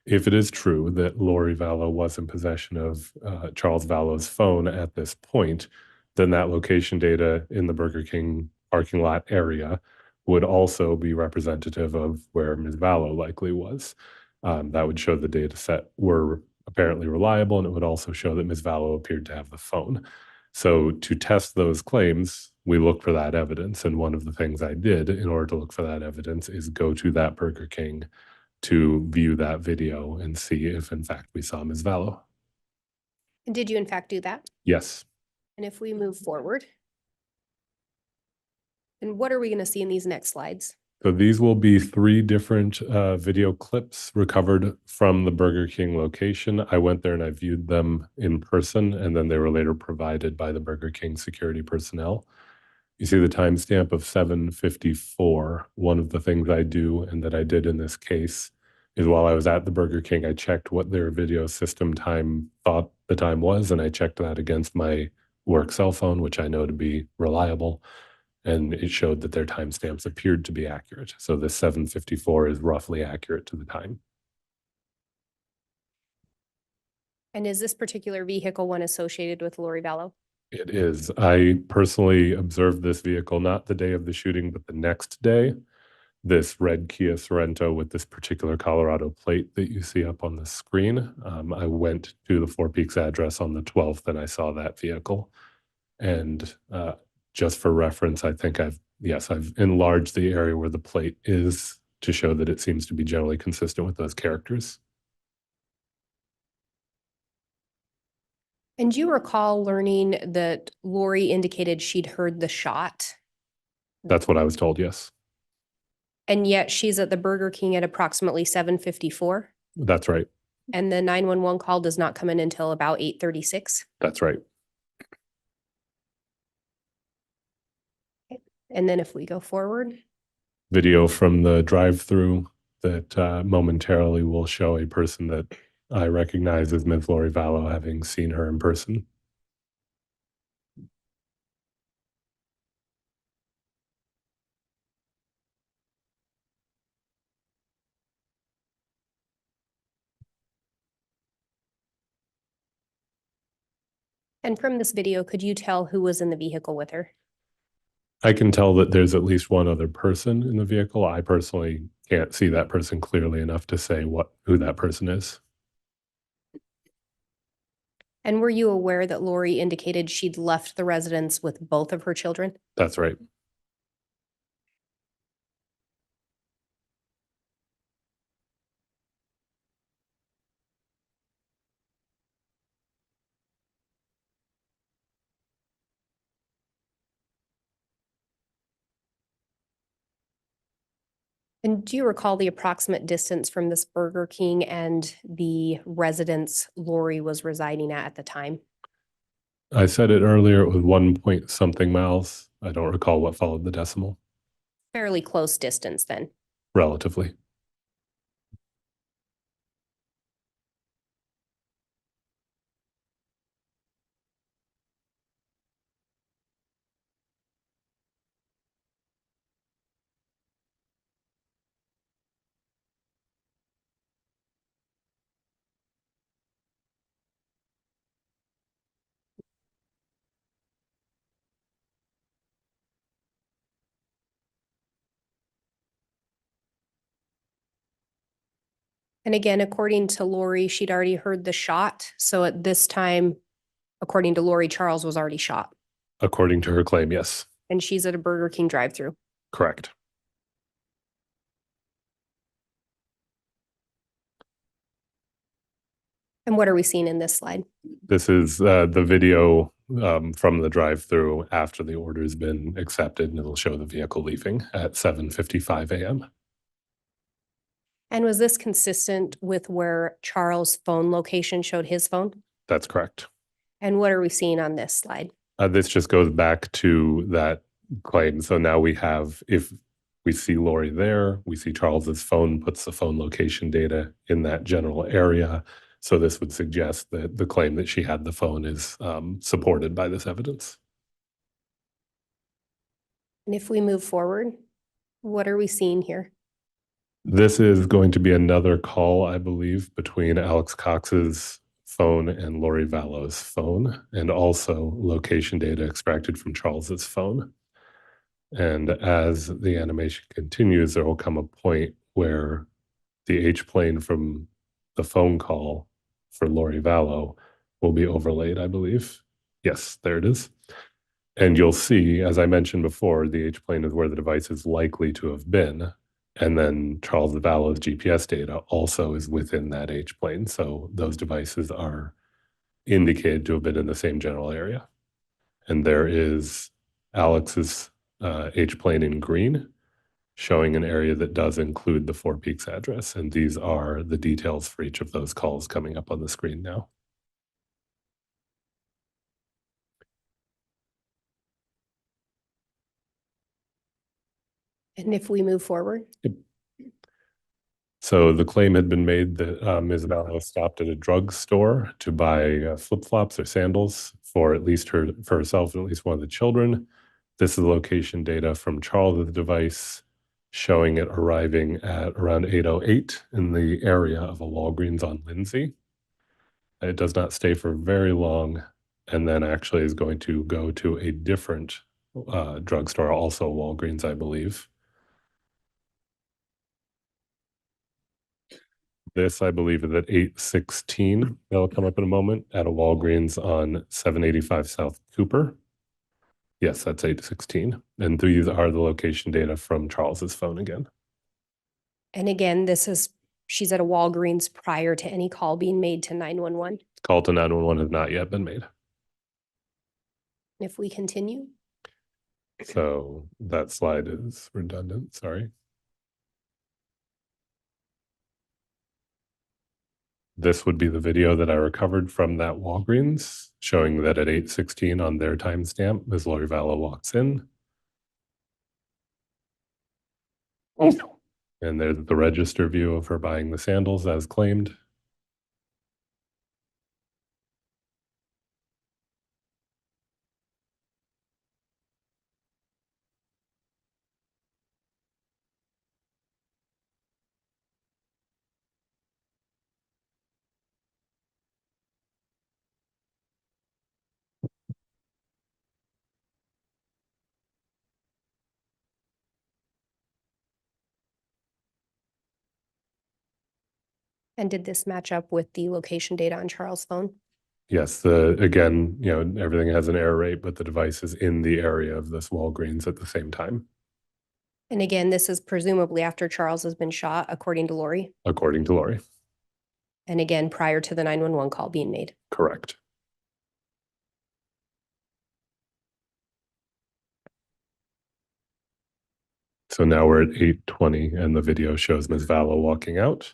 if it is true that Lori Vallow was in possession of Charles Vallow's phone at this point, then that location data in the Burger King parking lot area would also be representative of where Ms. Vallow likely was. That would show the data set were apparently reliable, and it would also show that Ms. Vallow appeared to have the phone. So to test those claims, we look for that evidence. And one of the things I did in order to look for that evidence is go to that Burger King to view that video and see if in fact we saw Ms. Vallow. And did you in fact do that? Yes. And if we move forward, and what are we going to see in these next slides? So these will be 3 different video clips recovered from the Burger King location. I went there and I viewed them in person, and then they were later provided by the Burger King security personnel. You see the timestamp of 7:54. One of the things I do, and that I did in this case, is while I was at the Burger King, I checked what their video system time thought the time was, and I checked that against my work cell phone, which I know to be reliable, and it showed that their timestamps appeared to be accurate. So the 7:54 is roughly accurate to the time. And is this particular vehicle one associated with Lori Vallow? It is. I personally observed this vehicle not the day of the shooting, but the next day. This red Kia Sorento with this particular Colorado plate that you see up on the screen. I went to the Four Peaks address on the 12th and I saw that vehicle. And just for reference, I think I've enlarged the area where the plate is to show that it seems to be generally consistent with those characters. And do you recall learning that Lori indicated she'd heard the shot? That's what I was told, yes. And yet she's at the Burger King at approximately 7:54, That's right. and the 911 call does not come in until about 8:36. That's right. And then if we go forward, Video from the drive-through that momentarily will show a person that I recognize as Ms. Lori Vallow, having seen her in person. and from this video, could you tell who was in the vehicle with her? I can tell that there's at least one other person in the vehicle. I personally can't see that person clearly enough to say who that person is. And were you aware that Lori indicated she'd left the residence with both of her children? That's right. And do you recall the approximate distance from this Burger King and the residence Lori was residing at the time? I said it earlier, it was 1 point something miles. I don't recall what followed the decimal. Fairly close distance then. Relatively. And again, according to Lori, she'd already heard the shot. So at this time, according to Lori, Charles was already shot. According to her claim, yes. And she's at a Burger King drive-through. Correct. And what are we seeing in this slide? This is the video from the drive-through after the order's been accepted, and it'll show the vehicle leaving at 7:55 a.m. And was this consistent with where Charles' phone location showed his phone? That's correct. And what are we seeing on this slide? This just goes back to that claim. So now we have, if we see Lori there, we see Charles's phone puts the phone location data in that general area. So this would suggest that the claim that she had the phone is supported by this evidence. And if we move forward, what are we seeing here? This is going to be another call, I believe, between Alex Cox's phone and Lori Vallow's phone, and also location data extracted from Charles's phone. And as the animation continues, there will come a point where the H plane from the phone call for Lori Vallow will be overlaid, I believe. Yes, there it is. And you'll see, as I mentioned before, the H plane is where the device is likely to have been. And then Charles Vallow's GPS data also is within that H plane. So those devices are indicated to have been in the same general area. And there is Alex's H plane in green, showing an area that does include the Four Peaks address. And these are the details for each of those calls coming up on the screen now. And if we move forward? So the claim had been made that Ms. Vallow stopped at a drugstore to buy flip-flops or sandals for at least for herself and at least one of the children. This is location data from Charles's device showing it arriving at around 8:08 in the area of a Walgreens on Lindsay. It does not stay for very long, and then actually is going to go to a different drugstore, also Walgreens, I believe. This, I believe, is at 8:16. That'll come up in a moment at a Walgreens on 785 South Cooper. Yes, that's 8:16. And these are the location data from Charles's phone again. And again, she's at a Walgreens prior to any call being made to 911. Call to 911 has not yet been made. If we continue, So that slide is redundant, sorry. This would be the video that I recovered from that Walgreens, showing that at 8:16 on their timestamp, Ms. Lori Vallow walks in. And there's the register view of her buying the sandals as claimed. and did this match up with the location data on Charles' phone? Yes, again, everything has an error rate, but the device is in the area of this Walgreens at the same time, And again, this is presumably after Charles has been shot, according to Lori. according to Lori. And again, prior to the 911 call being made. Correct. So now we're at 8:20 and the video shows Ms. Vallow walking out.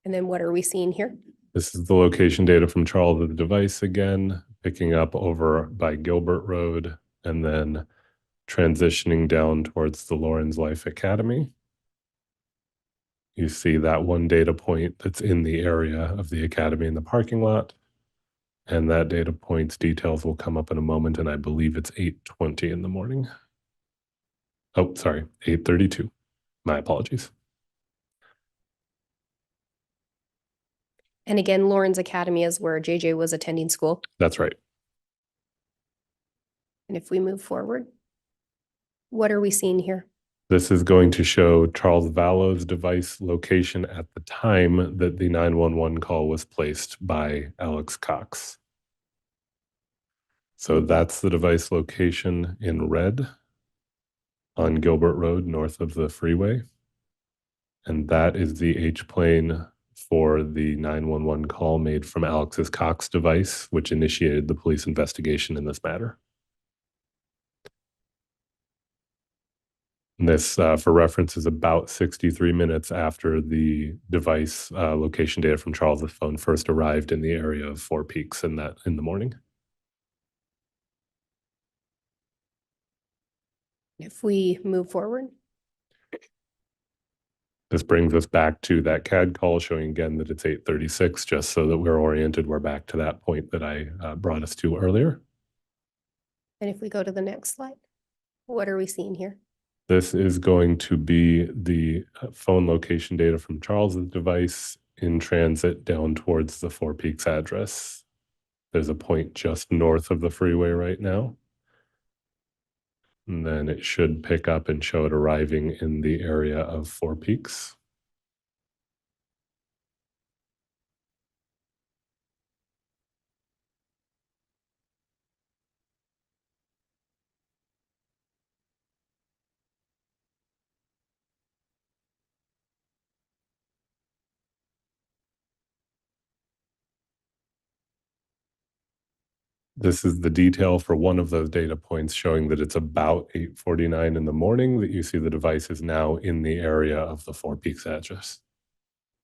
And then what are we seeing here? This is the location data from Charles of the device again, picking up over by Gilbert Road and then transitioning down towards the Lawrence Life Academy. You see that one data point that's in the area of the academy in the parking lot. And that data point's details will come up in a moment, and I believe it's 8:20 in the morning. Oh, sorry, 8:32. My apologies. And again, Lawrence Academy is where JJ was attending school. That's right. And if we move forward, what are we seeing here? This is going to show Charles Vallow's device location at the time that the 911 call was placed by Alex Cox. So that's the device location in red on Gilbert Road, north of the freeway. And that is the H-plane for the 911 call made from Alex's Cox device, which initiated the police investigation in this matter. This, for reference, is about 63 minutes after the device location data from Charles's phone first arrived in the area of Four Peaks in the morning. If we move forward, This brings us back to that CAD call, showing again that it's 8:36, just so that we're oriented. We're back to that point that I brought us to earlier. and if we go to the next slide, what are we seeing here? This is going to be the phone location data from Charles's device in transit down towards the Four Peaks address. There's a point just north of the freeway right now. And then it should pick up and show it arriving in the area of Four Peaks. This is the detail for one of those data points, showing that it's about 8:49 in the morning that you see the device is now in the area of the Four Peaks address.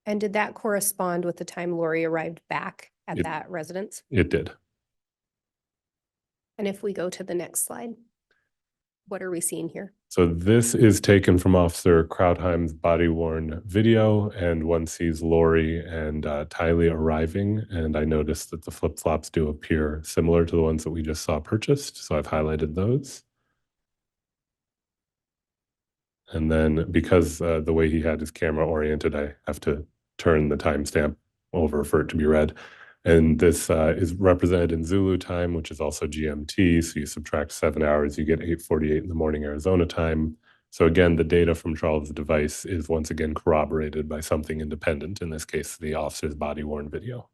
And did that correspond with the time Lori arrived back at It- that residence? It did. And if we go to the next slide, what are we seeing here? So this is taken from Officer Krautheim's body-worn video, and one sees Lori and Tylee arriving, and I noticed that the flip-flops do appear similar to the ones that we just saw purchased, so I've highlighted those. And then because the way he had his camera oriented, I have to turn the timestamp over for it to be read. And this is represented in Zulu time, which is also GMT. So you subtract 7 hours, you get 8:48 in the morning Arizona time. So again, the data from Charles' device is once again corroborated by something independent, in this case, the officer's body-worn video.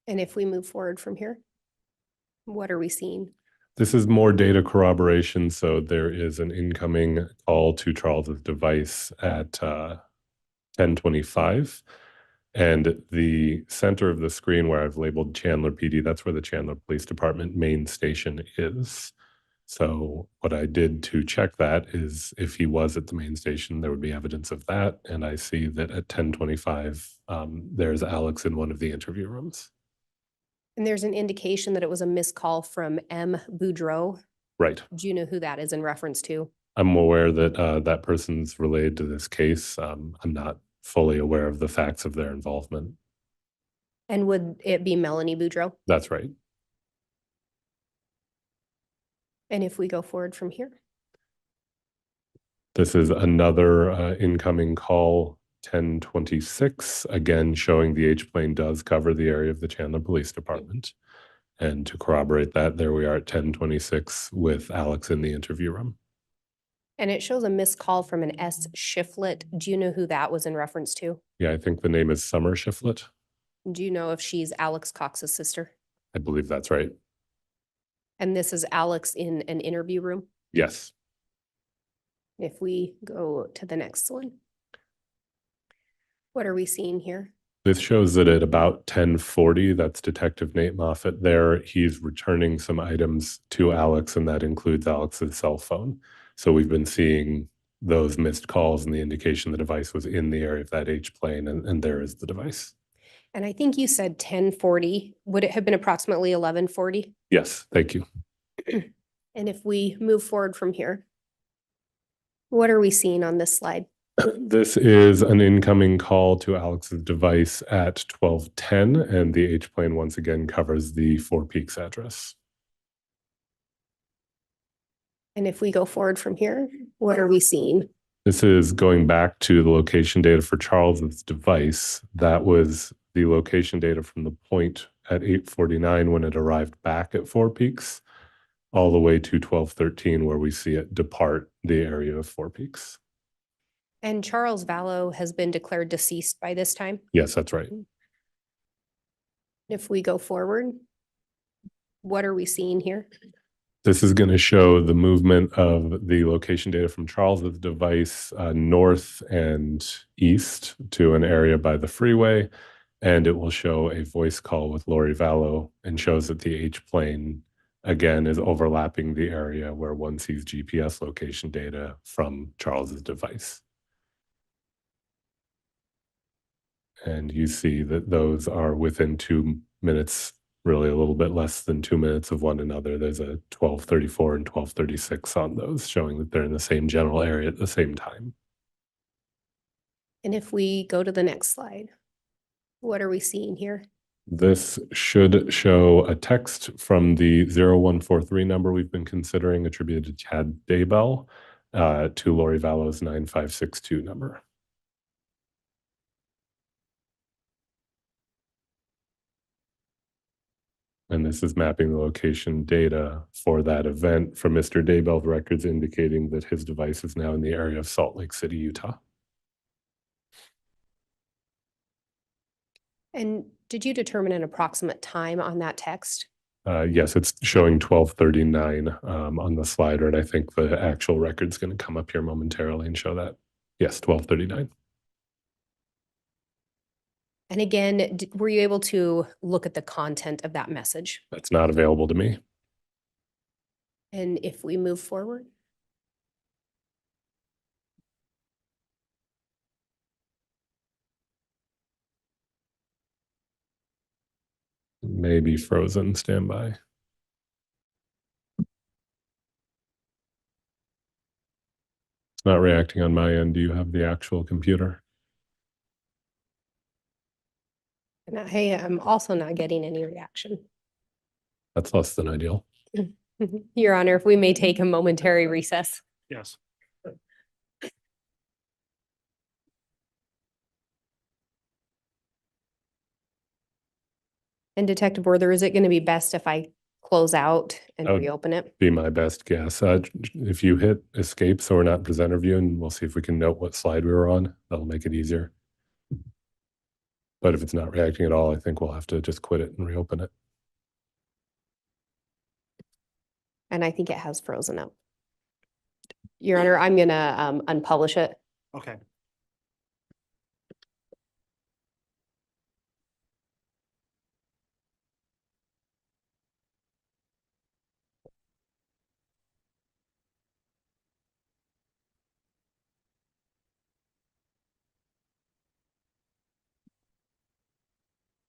And if we move forward from here, what are we seeing? This is more data corroboration. So there is an incoming call to Charles's device at 10:25. And the center of the screen where I've labeled Chandler PD, that's where the Chandler Police Department main station is. So what I did to check that is if he was at the main station, there would be evidence of that. And I see that at 10:25, there's Alex in one of the interview rooms. And there's an indication that it was a missed call from M. Boudreau. Right. Do you know who that is in reference to? I'm aware that that person's related to this case. I'm not fully aware of the facts of their involvement. And would it be Melanie Boudreau? That's right. And if we go forward from here, This is another incoming call, 10:26, again showing the H-plane does cover the area of the Chandler Police Department. And to corroborate that, there we are at 10:26 with Alex in the interview room. and it shows a missed call from an S. Shiflett. Do you know who that was in reference to? Yeah, I think the name is Summer Shiflett. Do you know if she's Alex Cox's sister? I believe that's right. And this is Alex in an interview room? Yes. If we go to the next one. What are we seeing here? This shows that at about 10:40, that's Detective Nate Moffett there. He's returning some items to Alex, and that includes Alex's cell phone. So we've been seeing those missed calls and the indication the device was in the area of that H-plane, and there is the device. And I think you said 10:40. Would it have been approximately 11:40? Yes, thank you. And if we move forward from here, what are we seeing on this slide? This is an incoming call to Alex's device at 12:10, and the H-plane once again covers the Four Peaks address. And if we go forward from here, what are we seeing? This is going back to the location data for Charles's device. That was the location data from the point at 8:49 when it arrived back at Four Peaks, all the way to 12:13 where we see it depart the area of Four Peaks. And Charles Vallow has been declared deceased by this time. Yes, that's right. If we go forward, what are we seeing here? This is going to show the movement of the location data from Charles's device north and east to an area by the freeway. And it will show a voice call with Lori Vallow and shows that the H-plane, again, is overlapping the area where one sees GPS location data from Charles's device. And you see that those are within 2 minutes, really a little bit less than 2 minutes of one another. There's a 12:34 and 12:36 on those, showing that they're in the same general area at the same time. And if we go to the next slide, what are we seeing here? This should show a text from the 0143 number we've been considering attributed to Chad Daybell to Lori Vallow's 9562 number. And this is mapping the location data for that event from Mr. Daybell's records indicating that his device is now in the area of Salt Lake City, Utah. And did you determine an approximate time on that text? Yes, it's showing 12:39 on the slider, and I think the actual record's going to come up here momentarily and show that. Yes, 12:39. And again, were you able to look at the content of that message? That's not available to me. And if we move forward, It may be frozen. Stand by. It's not reacting on my end. Do you have the actual computer? and I am also not getting any reaction. That's less than ideal. Your Honor, if we may take a momentary recess. Yes. And Detective Werther, is it going to be best if I close out and I would reopen it? be my best guess. If you hit escape so we're not presenter view, and we'll see if we can note what slide we were on. That'll make it easier. But if it's not reacting at all, I think we'll have to just quit it and reopen it. And I think it has frozen up. Your Honor, I'm going to unpublish it. Okay.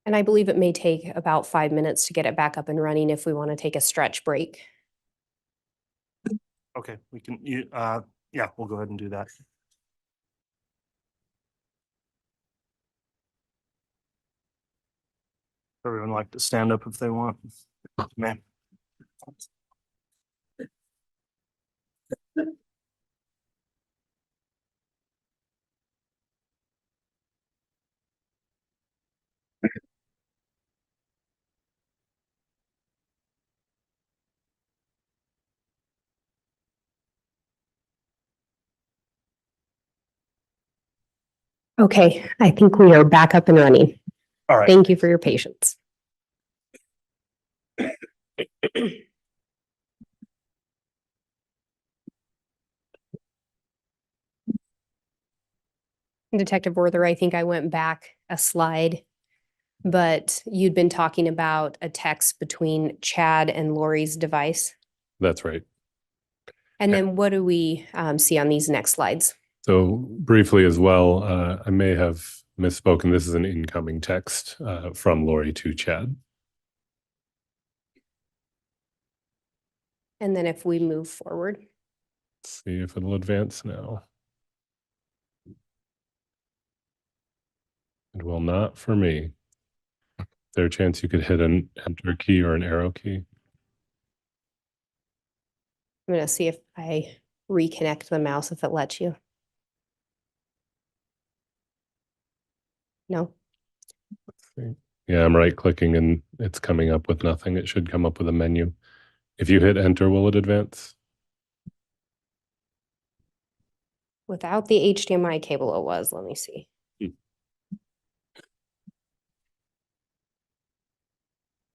And I believe it may take about 5 minutes to get it back up and running if we want to take a stretch break. Okay, we can, yeah, we'll go ahead and do that. Everyone like to stand up if they want. Ma'am. Okay, I think we are back up and running. All right. Thank you for your patience. Detective Werther, I think I went back a slide, but you'd been talking about a text between Chad and Lori's device. That's right. And Yeah. then what do we see on these next slides? So briefly as well, I may have misspoken. This is an incoming text from Lori to Chad. And then if we move forward. Let's see if it'll advance now. It will not for me. Is there a chance you could hit an enter key or an arrow key? I'm going to see if I reconnect the mouse, if it lets you. No? Let's see. Yeah, I'm right clicking and it's coming up with nothing. It should come up with a menu. If you hit enter, will it advance? Without the HDMI cable, it was. Let me see.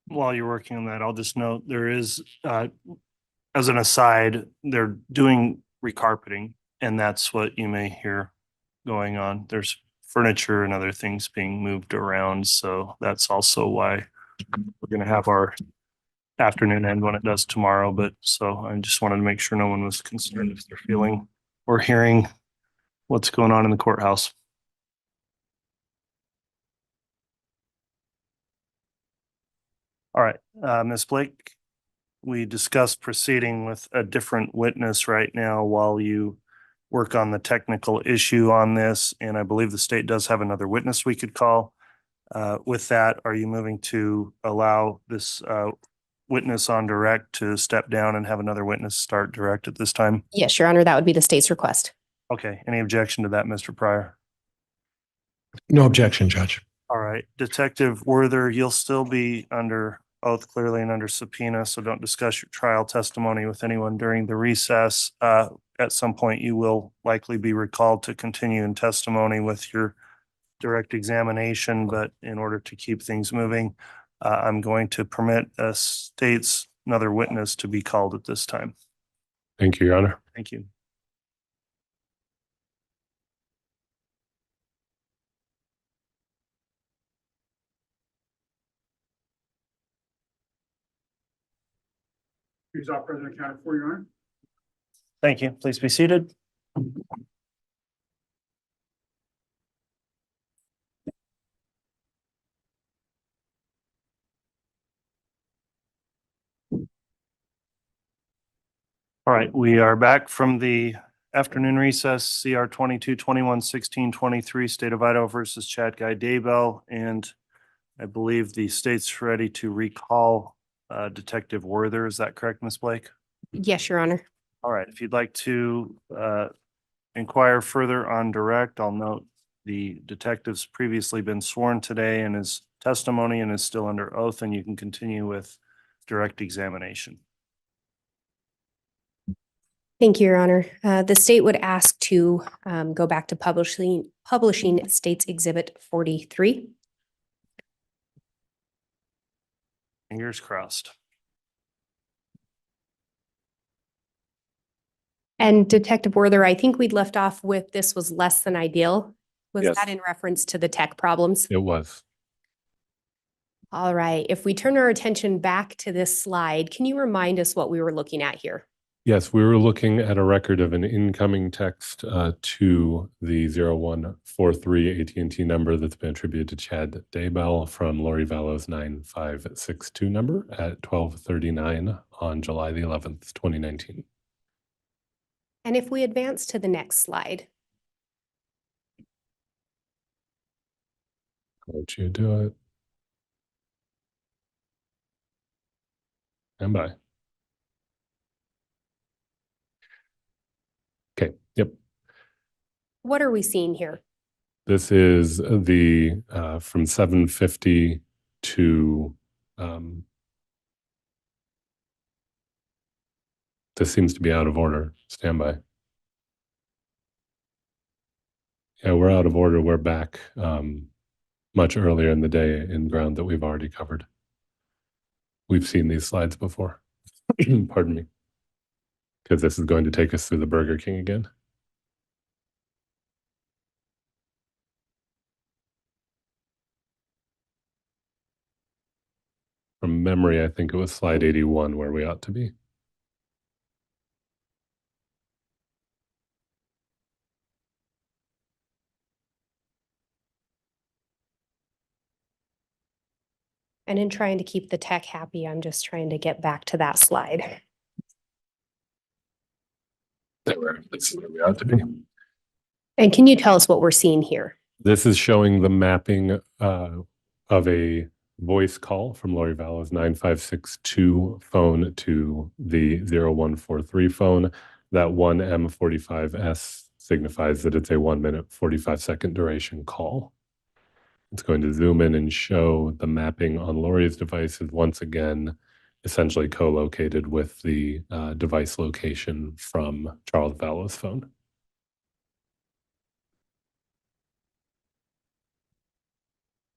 While you're working on that, I'll just note there is, as an aside, they're doing recarpeting, and that's what you may hear going on. There's furniture and other things being moved around, so that's also why we're gonna have our afternoon end when it does tomorrow. But so I just wanted to make sure no one was concerned if they're feeling or hearing what's going on in the courthouse. All right, Ms. Blake, we discussed proceeding with a different witness right now while you work on the technical issue on this, and I believe the state does have another witness we could call. With that, are you moving to allow this witness on direct to step down and have another witness start direct at this time? Yes, Your Honor, that would be the state's request. Okay, any objection to that, Mr. Pryor? No objection, Judge. All right, Detective Werther, you'll still be under oath clearly and under subpoena, so don't discuss your trial testimony with anyone during the recess. At some point, you will likely be recalled to continue in testimony with your direct examination, but in order to keep things moving, I'm going to permit a state's another witness to be called at this time. Thank you, Your Honor. Thank you. Here's our President County for Your Honor. Thank you. Please be seated. All right, we are back from the afternoon recess, CR 22-21-16-23, State of Idaho versus Chad Daybell, and I believe the state's ready to recall Detective Werther. Is that correct, Ms. Blake? Yes, Your Honor. All right, if you'd like to inquire further on direct, I'll note the detective's previously been sworn today and is testimony and is still under oath, and you can continue with direct examination. Thank you, Your Honor. The state would ask to go back to publishing State's Exhibit 43. Fingers crossed. And Detective Werther, I think we'd left off with this was less than ideal. Was Yes. that in reference to the tech problems? It was. All right. If we turn our attention back to this slide, can you remind us what we were looking at here? Yes, we were looking at a record of an incoming text to the 0143 AT&T number that's been attributed to Chad Daybell from Lori Vallow's 9562 number at 12:39 on July the 11th, 2019. And if we advance to the next slide, Won't you do it? Stand by. Okay, yep. what are we seeing here? This is the from 750 to this seems to be out of order. Stand by. Yeah, we're out of order. We're back much earlier in the day in ground that we've already covered. We've seen these slides before. Pardon me. Because this is going to take us through the Burger King again. From memory, I think it was slide 81 where we ought to be. And in trying to keep the tech happy, I'm just trying to get back to that slide. That's where we ought to be. And can you tell us what we're seeing here? This is showing the mapping of a voice call from Lori Vallow's 9562 phone to the 0143 phone. That one M45S signifies that it's a 1 minute 45-second duration call. It's going to zoom in and show the mapping on Lori's device is once again essentially co-located with the device location from Charles Vallow's phone.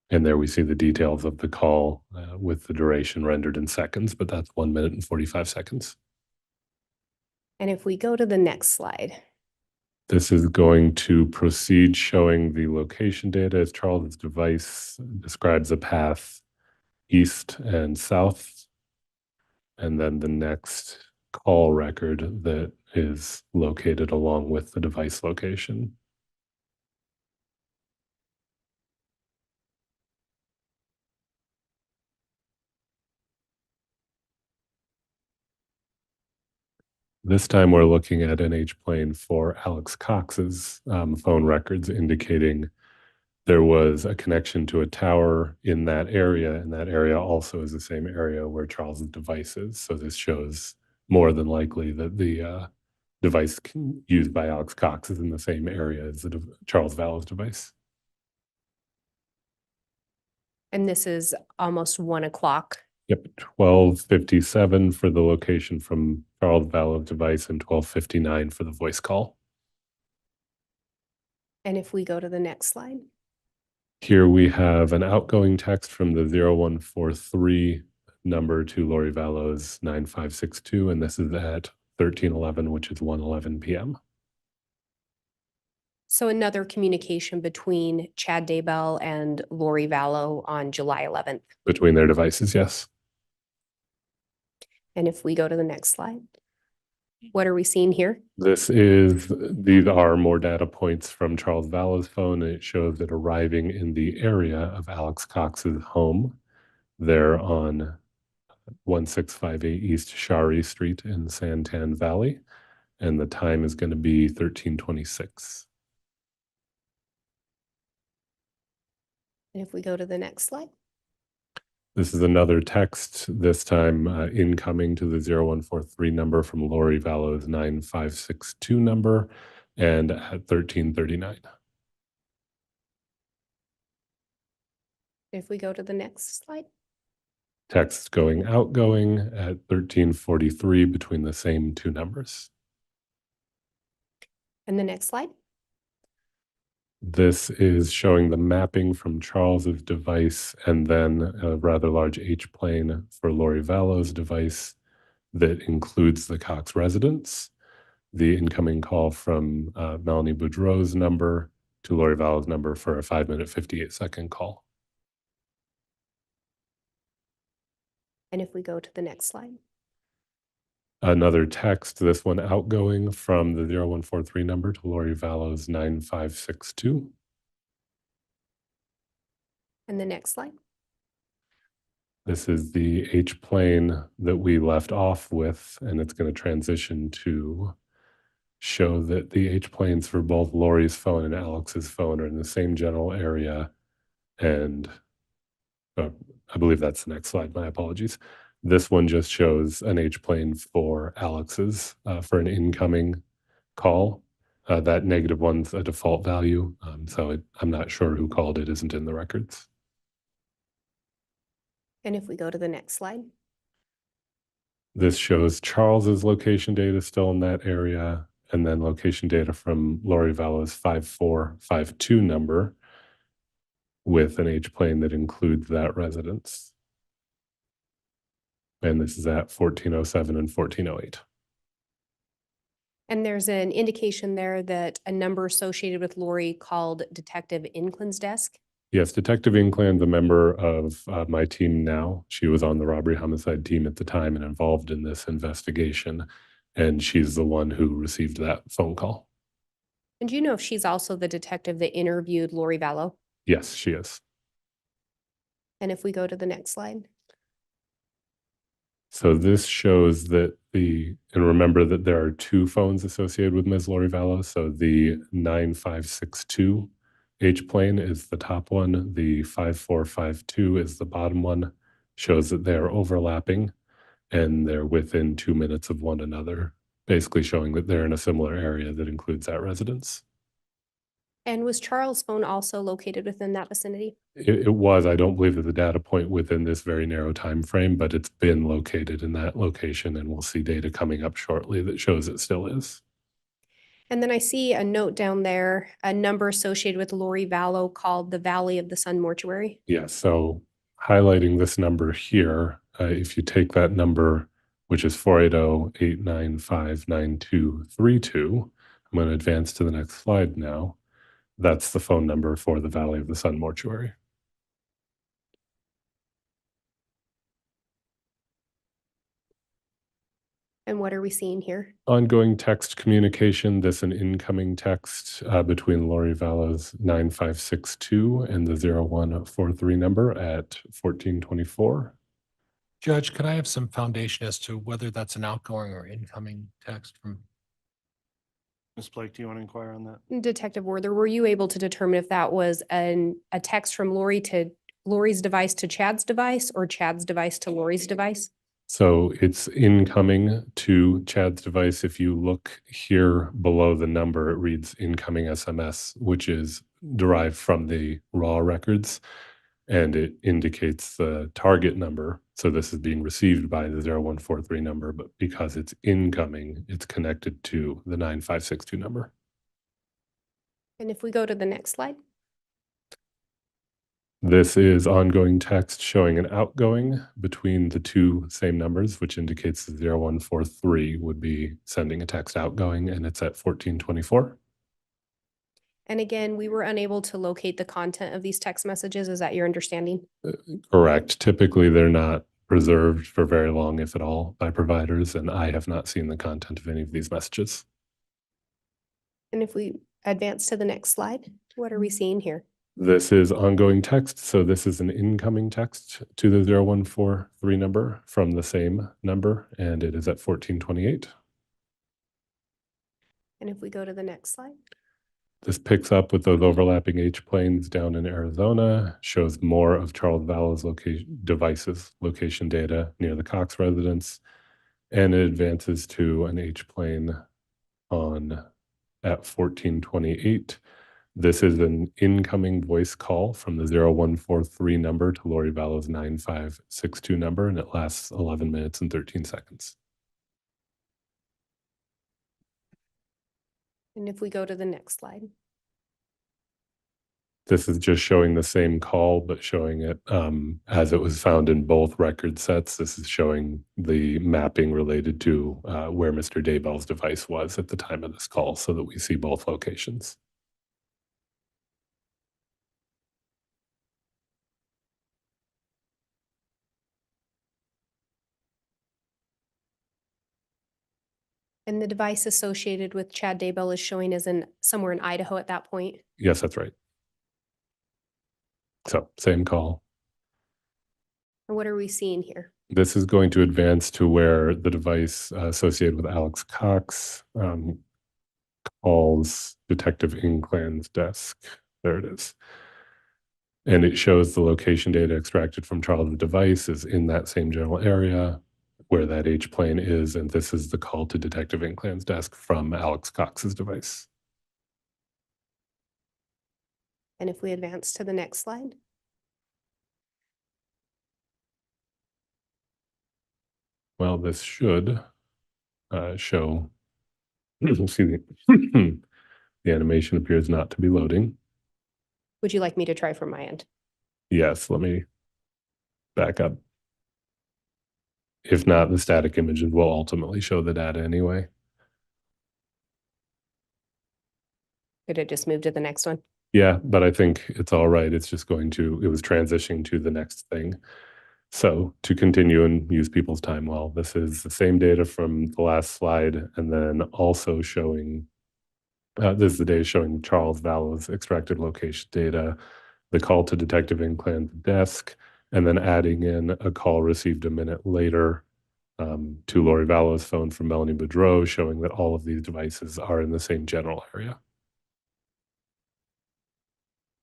And there we see the details of the call with the duration rendered in seconds, but that's 1 minute and 45 seconds. And if we go to the next slide, This is going to proceed showing the location data as Charles's device describes a path east and south, and then the next call record that is located along with the device location. This time we're looking at an H-plane for Alex Cox's phone records indicating there was a connection to a tower in that area, and that area also is the same area where Charles's device is. So this shows more than likely that the device used by Alex Cox is in the same area as the Charles Vallow's device. and this is almost 1 o'clock. Yep, 12:57 for the location from Charles Vallow's device and 12:59 for the voice call. And if we go to the next slide, Here we have an outgoing text from the 0143 number to Lori Vallow's 9562, and this is at 13:11, which is 1:11 p.m. so another communication between Chad Daybell and Lori Vallow on July 11th. Between their devices, yes. And if we go to the next slide, what are we seeing here? These are more data points from Charles Vallow's phone, and it shows it arriving in the area of Alex Cox's home. They're on 1658 East Shari Street in Santan Valley, and the time is going to be 13:26. And if we go to the next slide, This is another text, this time incoming to the 0143 number from Lori Vallow's 9562 number, and at 13:39. If we go to the next slide. Text going outgoing at 1343 between the same two numbers. And the next slide. This is showing the mapping from Charles's device and then a rather large H plane for Lori Vallow's device that includes the Cox residence. The incoming call from Melanie Boudreau's number to Lori Vallow's number for a 5-minute, 58-second call. And if we go to the next slide. Another text, this one outgoing from the 0143 number to Lori Vallow's 9562. And the next slide. This is the H plane that we left off with, and it's going to transition to show that the H planes for both Lori's phone and Alex's phone are in the same general area. And I believe that's the next slide. My apologies. This one just shows an H plane for Alex's for an incoming call. That negative one's a default value. I'm not sure who called it, isn't in the records. And if we go to the next slide. This shows Charles's location data still in that area, and then location data from Lori Vallow's 5452 number with an H plane that includes that residence. And this is at 1407 and 1408. And there's an indication there that a number associated with Lori called Detective Inklin's desk. Yes, Detective Inkland, the member of my team now. She was on the robbery homicide team at the time and involved in this investigation. And she's the one who received that phone call. And do you know if she's also the detective that interviewed Lori Vallow? Yes, she is. And if we go to the next slide. So this shows that and remember that there are two phones associated with Ms. Lori Vallow. So the 9562 H plane is the top one. The 5452 is the bottom one. Shows that they are overlapping and they're within 2 minutes of one another, basically showing that they're in a similar area that includes that residence. And was Charles' phone also located within that vicinity? It was. I don't believe that the data point within this very narrow time frame, but it's been located in that location, and we'll see data coming up shortly that shows it still is. And then I see a note down there, a number associated with Lori Vallow called the Valley of the Sun Mortuary. Yeah, so highlighting this number here, if you take that number, which is 480-895-9232, I'm going to advance to the next slide now. That's the phone number for the Valley of the Sun Mortuary. And what are we seeing here? Ongoing text communication, this an incoming text between Lori Vallow's 9562 and the 0143 number at 1424. Judge, could I have some foundation as to whether that's an outgoing or incoming text from? Ms. Blake, do you want to inquire on that? Detective Werther, were you able to determine if that was a text from Lori to Lori's device to Chad's device or Chad's device to Lori's device? So it's incoming to Chad's device. If you look here below the number, it reads incoming SMS, which is derived from the raw records, and it indicates the target number. So this is being received by the 0143 number, but because it's incoming, it's connected to the 9562 number. And if we go to the next slide. This is ongoing text showing an outgoing between the two same numbers, which indicates the 0143 would be sending a text outgoing, and it's at 1424. And again, we were unable to locate the content of these text messages. Is that your understanding? Correct. Typically, they're not preserved for very long, if at all, by providers, and I have not seen the content of any of these messages. And if we advance to the next slide, what are we seeing here? This is ongoing text. So this is an incoming text to the 0143 number from the same number, and it is at 1428. And if we go to the next slide. This picks up with those overlapping H planes down in Arizona, shows more of Charles Vallow's devices, location data near the Cox residence, and it advances to an H plane at 1428 This is an incoming voice call from the 0143 number to Lori Vallow's 9562 number, and it lasts 11 minutes and 13 seconds. And if we go to the next slide. This is just showing the same call, but showing it as it was found in both record sets. This is showing the mapping related to where Mr. Daybell's device was at the time of this call, so that we see both locations. And the device associated with Chad Daybell is showing as in somewhere in Idaho at that point. Yes, that's right. So same call. And what are we seeing here? This is going to advance to where the device associated with Alex Cox calls Detective Inclan's desk. There it is. And it shows the location data extracted from Charles' device is in that same general area where that H plane is. And this is the call to Detective Inclan's desk from Alex Cox's device. And if we advance to the next slide. Well, this should show, excuse me, the animation appears not to be loading. Would you like me to try from my end? Yes, let me back up. If not, the static images will ultimately show the data anyway. Could it just move to the next one? Yeah, but I think it's all right. It's just going to, it was transitioning to the next thing. So to continue and use people's time well, this is the same data from the last slide, and then also showing, this is the data showing Charles Vallow's extracted location data, the call to Detective Inclan's desk, and then adding in a call received a minute later to Lori Vallow's phone from Melanie Boudreau, showing that all of these devices are in the same general area.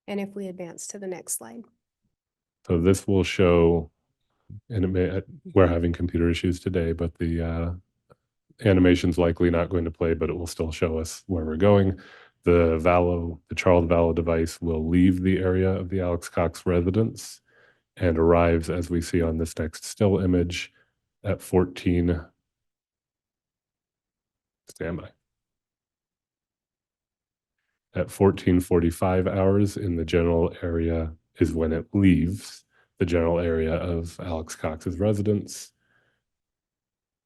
And if we advance to the next slide. So this will show, and it may, we're having computer issues today, but the animation's likely not going to play, but it will still show us where we're going. The Charles Vallow device will leave the area of the Alex Cox residence and arrives, as we see on this next still image, at 14. Standby. At 14:45 hours in the general area is when it leaves the general area of Alex Cox's residence.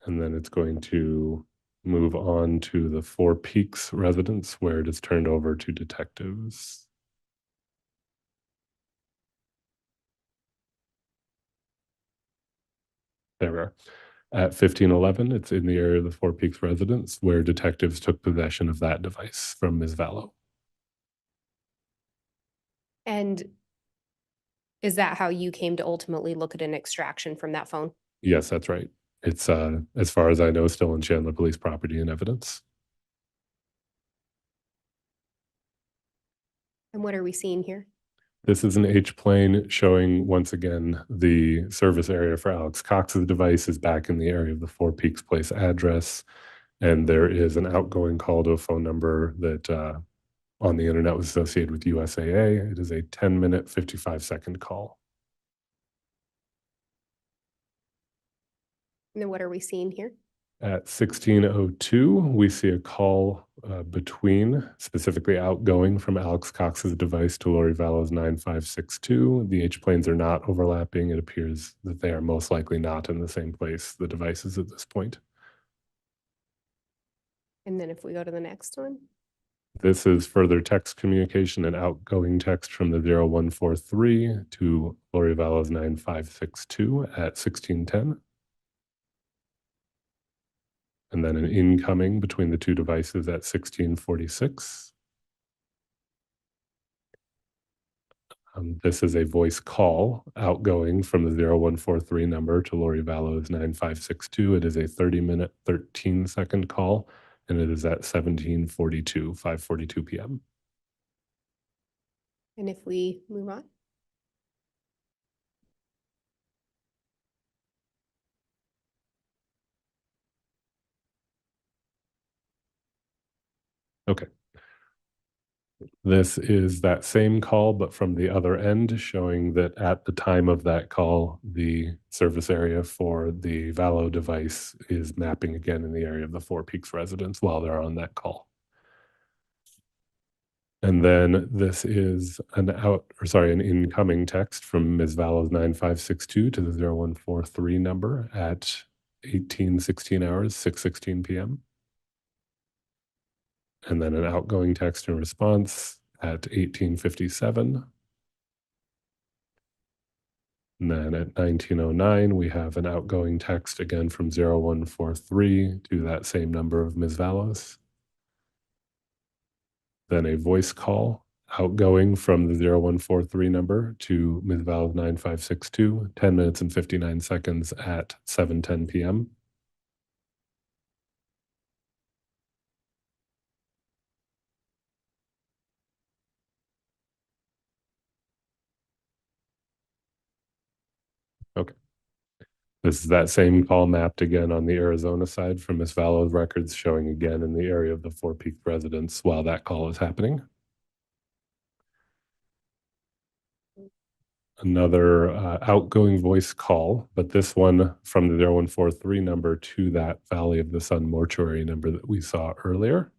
And then it's going to move on to the Four Peaks residence where it is turned over to detectives. There we are. At 15:11, it's in the area of the Four Peaks residence where detectives took possession of that device from Ms. Vallow. And is that how you came to ultimately look at an extraction from that phone? Yes, that's right. It's, as far as I know, still in Chandler Police property and evidence. And what are we seeing here? This is an H plane showing, once again, the service area for Alex Cox's device is back in the area of the Four Peaks Place address. And there is an outgoing call to a phone number that on the internet was associated with USAA. It is a 10-minute, 55-second call. And then what are we seeing here? At 16:02, we see a call between, specifically outgoing from Alex Cox's device to Lori Vallow's 9562. The H planes are not overlapping. It appears that they are most likely not in the same place, the devices at this point. And then if we go to the next one. This is further text communication and outgoing text from the 0143 to Lori Vallow's 9562 at 1610. And then an incoming between the two devices at 1646. This is a voice call outgoing from the 0143 number to Lori Vallow's 9562. It is a 30-minute, 13-second call, and it is at 17:42, 5:42 p.m. And if we move on. Okay. This is that same call, but from the other end, showing that at the time of that call, the service area for the Valo device is mapping again in the area of the Four Peaks residence while they're on that call. And then this is an incoming text from Ms. Valo's 9562 to the 0143 number at 18:16 hours, 6:16 p.m. And then an outgoing text in response at 18:57. And then at 19:09, we have an outgoing text again from 0143 to that same number of Ms. Valos. Then a voice call outgoing from the 0143 number to Ms. Valos 9562, 10 minutes and 59 seconds at 7:10 p.m. Okay. This is that same call mapped again on the Arizona side from Ms. Valo's records, showing again in the area of the Four Peaks residence while that call is happening. Another outgoing voice call, but this one from the 0143 number to that Valley of the Sun mortuary number that we saw earlier.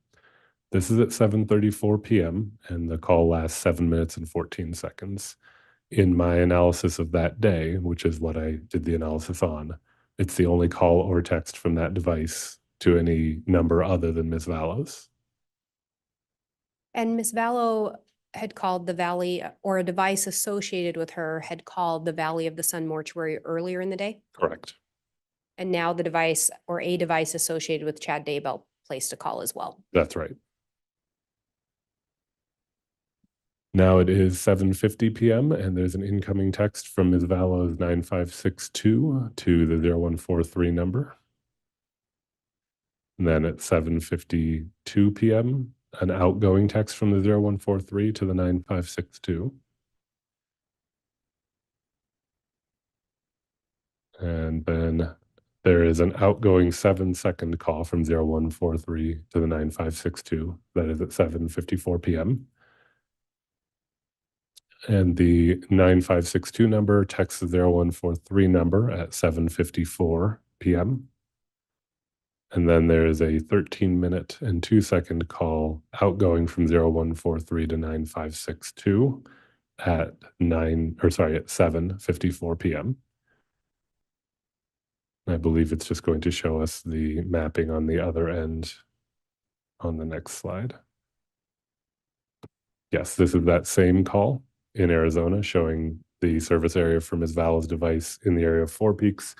This is at 7:34 p.m. and the call lasts 7 minutes and 14 seconds. In my analysis of that day, which is what I did the analysis on, it's the only call or text from that device to any number other than Ms. Valos. And Ms. Valo had called the Valley, or a device associated with her had called the Valley of the Sun mortuary earlier in the day. Correct. And now the device or a device associated with Chad Daybell placed a call as well. That's right. Now it is 7:50 p.m. and there's an incoming text from Ms. Valo's 9562 to the 0143 number. And then at 7:52 p.m., an outgoing text from the 0143 to the 9562. And then there is an outgoing 7-second call from 0143 to the 9562. That is at 7:54 p.m. And the 9562 number texts the 0143 number at 7:54 p.m. And then there is a 13-minute and 2-second call outgoing from 0143 to 9562 at 7:54 p.m. I believe it's just going to show us the mapping on the other end on the next slide. Yes, this is that same call in Arizona showing the service area for Ms. Valo's device in the area of Four Peaks.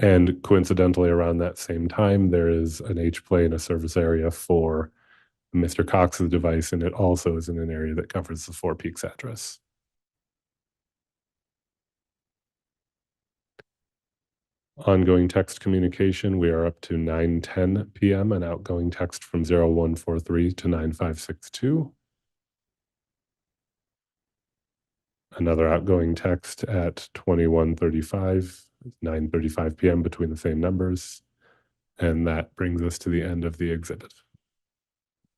And coincidentally, around that same time, there is an H-play in a service area for Mr. Cox's device, and it also is in an area that covers the Four Peaks address. Ongoing text communication, we are up to 9:10 p.m. and outgoing text from 0143 to 9562. Another outgoing text at 21:35, 9:35 p.m. between the same numbers. And that brings us to the end of the exhibit.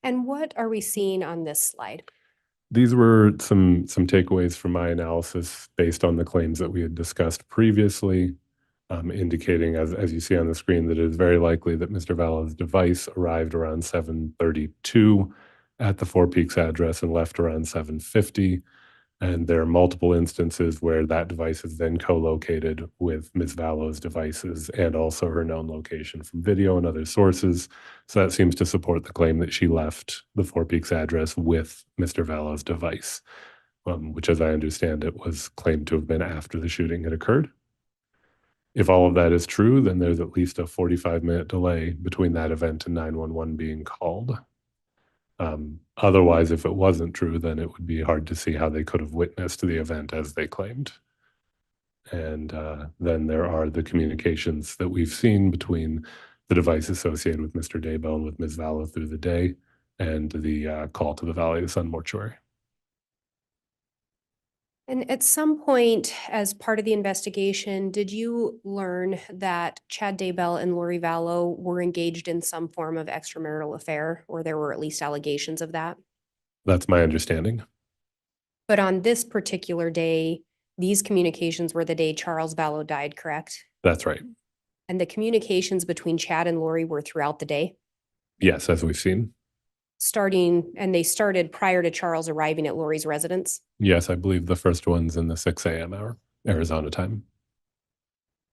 And what are we seeing on this slide? These were some takeaways from my analysis based on the claims that we had discussed previously, indicating, as you see on the screen, that it is very likely that Mr. Valo's device arrived around 7:32 at the Four Peaks address and left around 7:50. And there are multiple instances where that device is then co-located with Ms. Valo's devices and also her known location from video and other sources. So that seems to support the claim that she left the Four Peaks address with Mr. Valo's device, which, as I understand it, was claimed to have been after the shooting had occurred. If all of that is true, then there's at least a 45-minute delay between that event and 911 being called. Otherwise, if it wasn't true, then it would be hard to see how they could have witnessed the event as they claimed. And then there are the communications that we've seen between the device associated with Mr. Daybell and with Ms. Valo through the day and the call to the Valley of the Sun mortuary. And at some point, as part of the investigation, did you learn that Chad Daybell and Lori Valo were engaged in some form of extramarital affair, or there were at least allegations of that? That's my understanding. But on this particular day, these communications were the day Charles Vallow died, correct? That's right. And the communications between Chad and Lori were throughout the day, Yes, as we've seen. and they started prior to Charles arriving at Lori's residence. Yes, I believe the first one's in the 6 a.m. hour, Arizona time.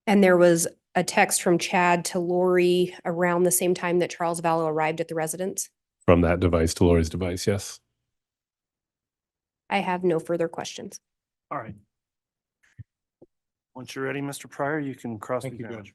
And there was a text from Chad to Lori around the same time that Charles Vallow arrived at the residence. From that device to Lori's device, yes. I have no further questions. All right. Once you're ready, Mr. Pryor, you can cross. Thank you, Judge.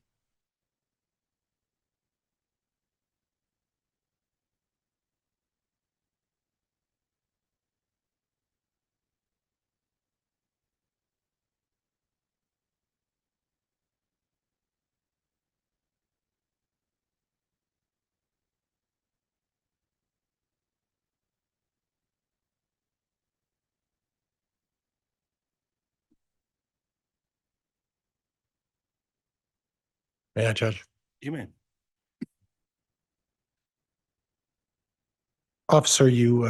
May I, Judge? You may. Officer, you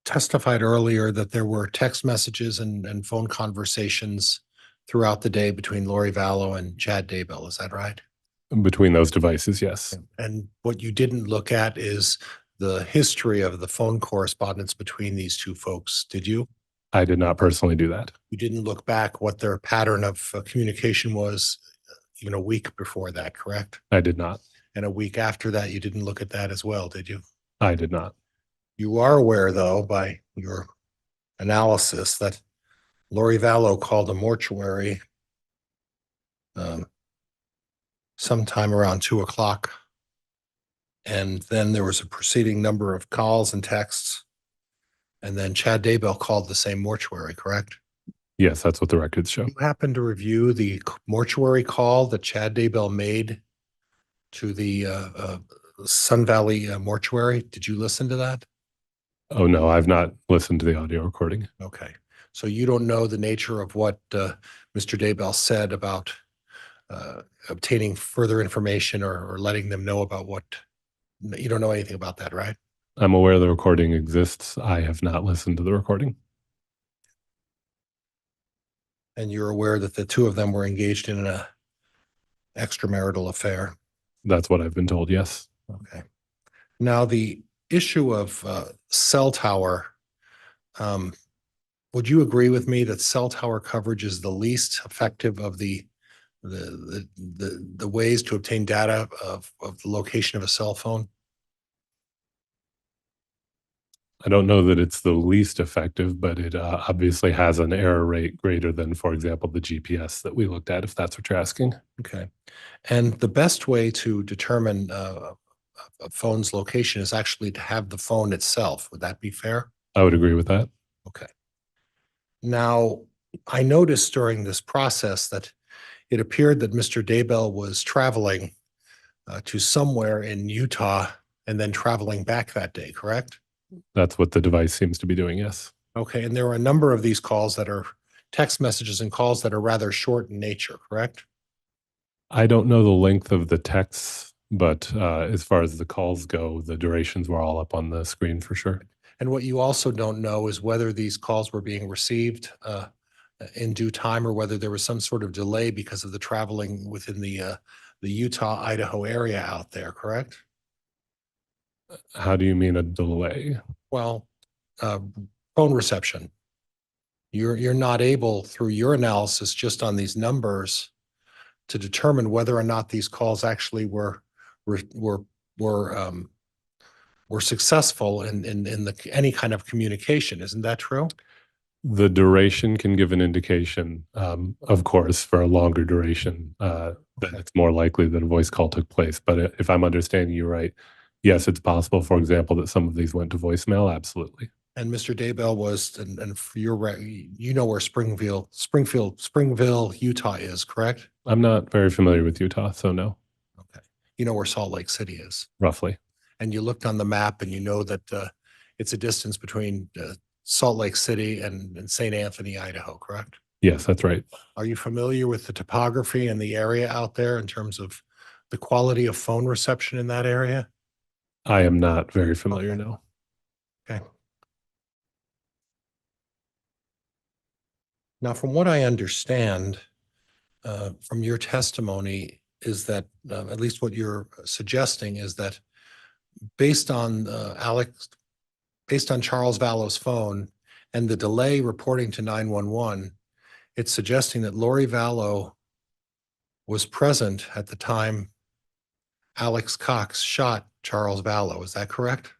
testified earlier that there were text messages and phone conversations throughout the day between Lori Vallow and Chad Daybell. Is that right? Between those devices, yes. And what you didn't look at is the history of the phone correspondence between these two folks, did you? I did not personally do that. You didn't look back what their pattern of communication was even a week before that, correct? I did not. And a week after that, you didn't look at that as well, did you? I did not. You are aware, though, by your analysis that Lori Vallow called a mortuary sometime around 2 o'clock. And then there was a preceding number of calls and texts. And then Chad Daybell called the same mortuary, correct? Yes, that's what the records show. You happen to review the mortuary call that Chad Daybell made to the Sun Valley mortuary? Did you listen to that? Oh, no, I've not listened to the audio recording. Okay. So you don't know the nature of what Mr. Daybell said about obtaining further information or letting them know about what, you don't know anything about that, right? I'm aware the recording exists. I have not listened to the recording. And you're aware that the two of them were engaged in an extramarital affair? That's what I've been told, yes. Okay. Now, the issue of cell tower, would you agree with me that cell tower coverage is the least effective of the ways to obtain data of the location of a cell phone? I don't know that it's the least effective, but it obviously has an error rate greater than, for example, the GPS that we looked at, if that's what you're asking. Okay. And the best way to determine a phone's location is actually to have the phone itself. Would that be fair? I would agree with that. Okay. Now, I noticed during this process that it appeared that Mr. Daybell was traveling to somewhere in Utah and then traveling back that day, correct? That's what the device seems to be doing, yes. Okay, and there are a number of these calls that are text messages and calls that are rather short in nature, correct? I don't know the length of the texts, but as far as the calls go, the durations were all up on the screen for sure. And what you also don't know is whether these calls were being received in due time or whether there was some sort of delay because of the traveling within the Utah, Idaho area out there, correct? How do you mean a delay? Well, phone reception. You're not able, through your analysis just on these numbers, to determine whether or not these calls actually were successful in any kind of communication. Isn't that true? The duration can give an indication, of course, for a longer duration, then it's more likely that a voice call took place. But if I'm understanding you right, yes, it's possible, for example, that some of these went to voicemail. Absolutely. And Mr. Daybell was, and for your, you know where Springville, Utah is, correct? I'm not very familiar with Utah, so no, Okay. You know where Salt Lake City is. roughly. And you looked on the map and you know that it's a distance between Salt Lake City and St. Anthony, Idaho, correct? Yes, that's right. Are you familiar with the topography and the area out there in terms of the quality of phone reception in that area? I am not very familiar, Okay. no. Okay. Now, from what I understand from your testimony is that, at least what you're suggesting is that based on based on Charles Vallow's phone and the delay reporting to 911, it's suggesting that Lori Vallow was present at the time Alex Cox shot Charles Vallow. Is that correct?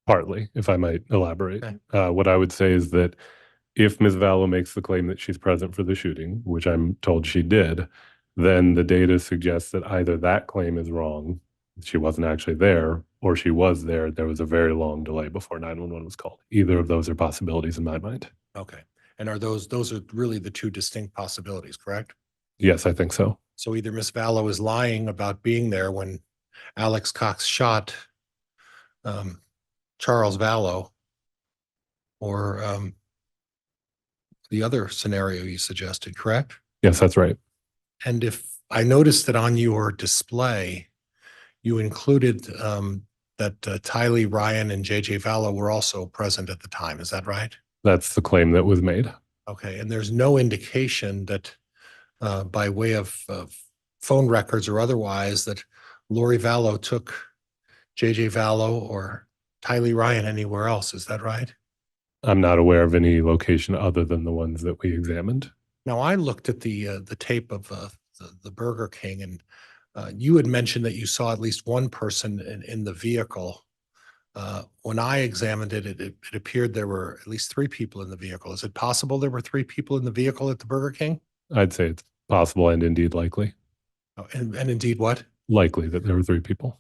Partly, if I might elaborate. Okay. What I would say is that if Ms. Vallow makes the claim that she's present for the shooting, which I'm told she did, then the data suggests that either that claim is wrong, she wasn't actually there, or she was there, there was a very long delay before 911 was called. Either of those are possibilities in my mind. Okay. And are those are really the two distinct possibilities, correct? Yes, I think so. So either Miss Vallow is lying about being there when Alex Cox shot Charles Vallow, or the other scenario you suggested, correct? Yes, that's right. And if I noticed that on your display, you included that Tylee, Ryan, and JJ Vallow were also present at the time. Is that right? That's the claim that was made. Okay. And there's no indication that by way of phone records or otherwise that Lori Vallow took JJ Vallow or Tylee Ryan anywhere else. Is that right? I'm not aware of any location other than the ones that we examined. Now, I looked at the tape of the Burger King, and you had mentioned that you saw at least one person in the vehicle. When I examined it, it appeared there were at least three people in the vehicle. Is it possible there were three people in the vehicle at the Burger King? I'd say it's possible and indeed likely. Oh, and indeed what? Likely that there were three people.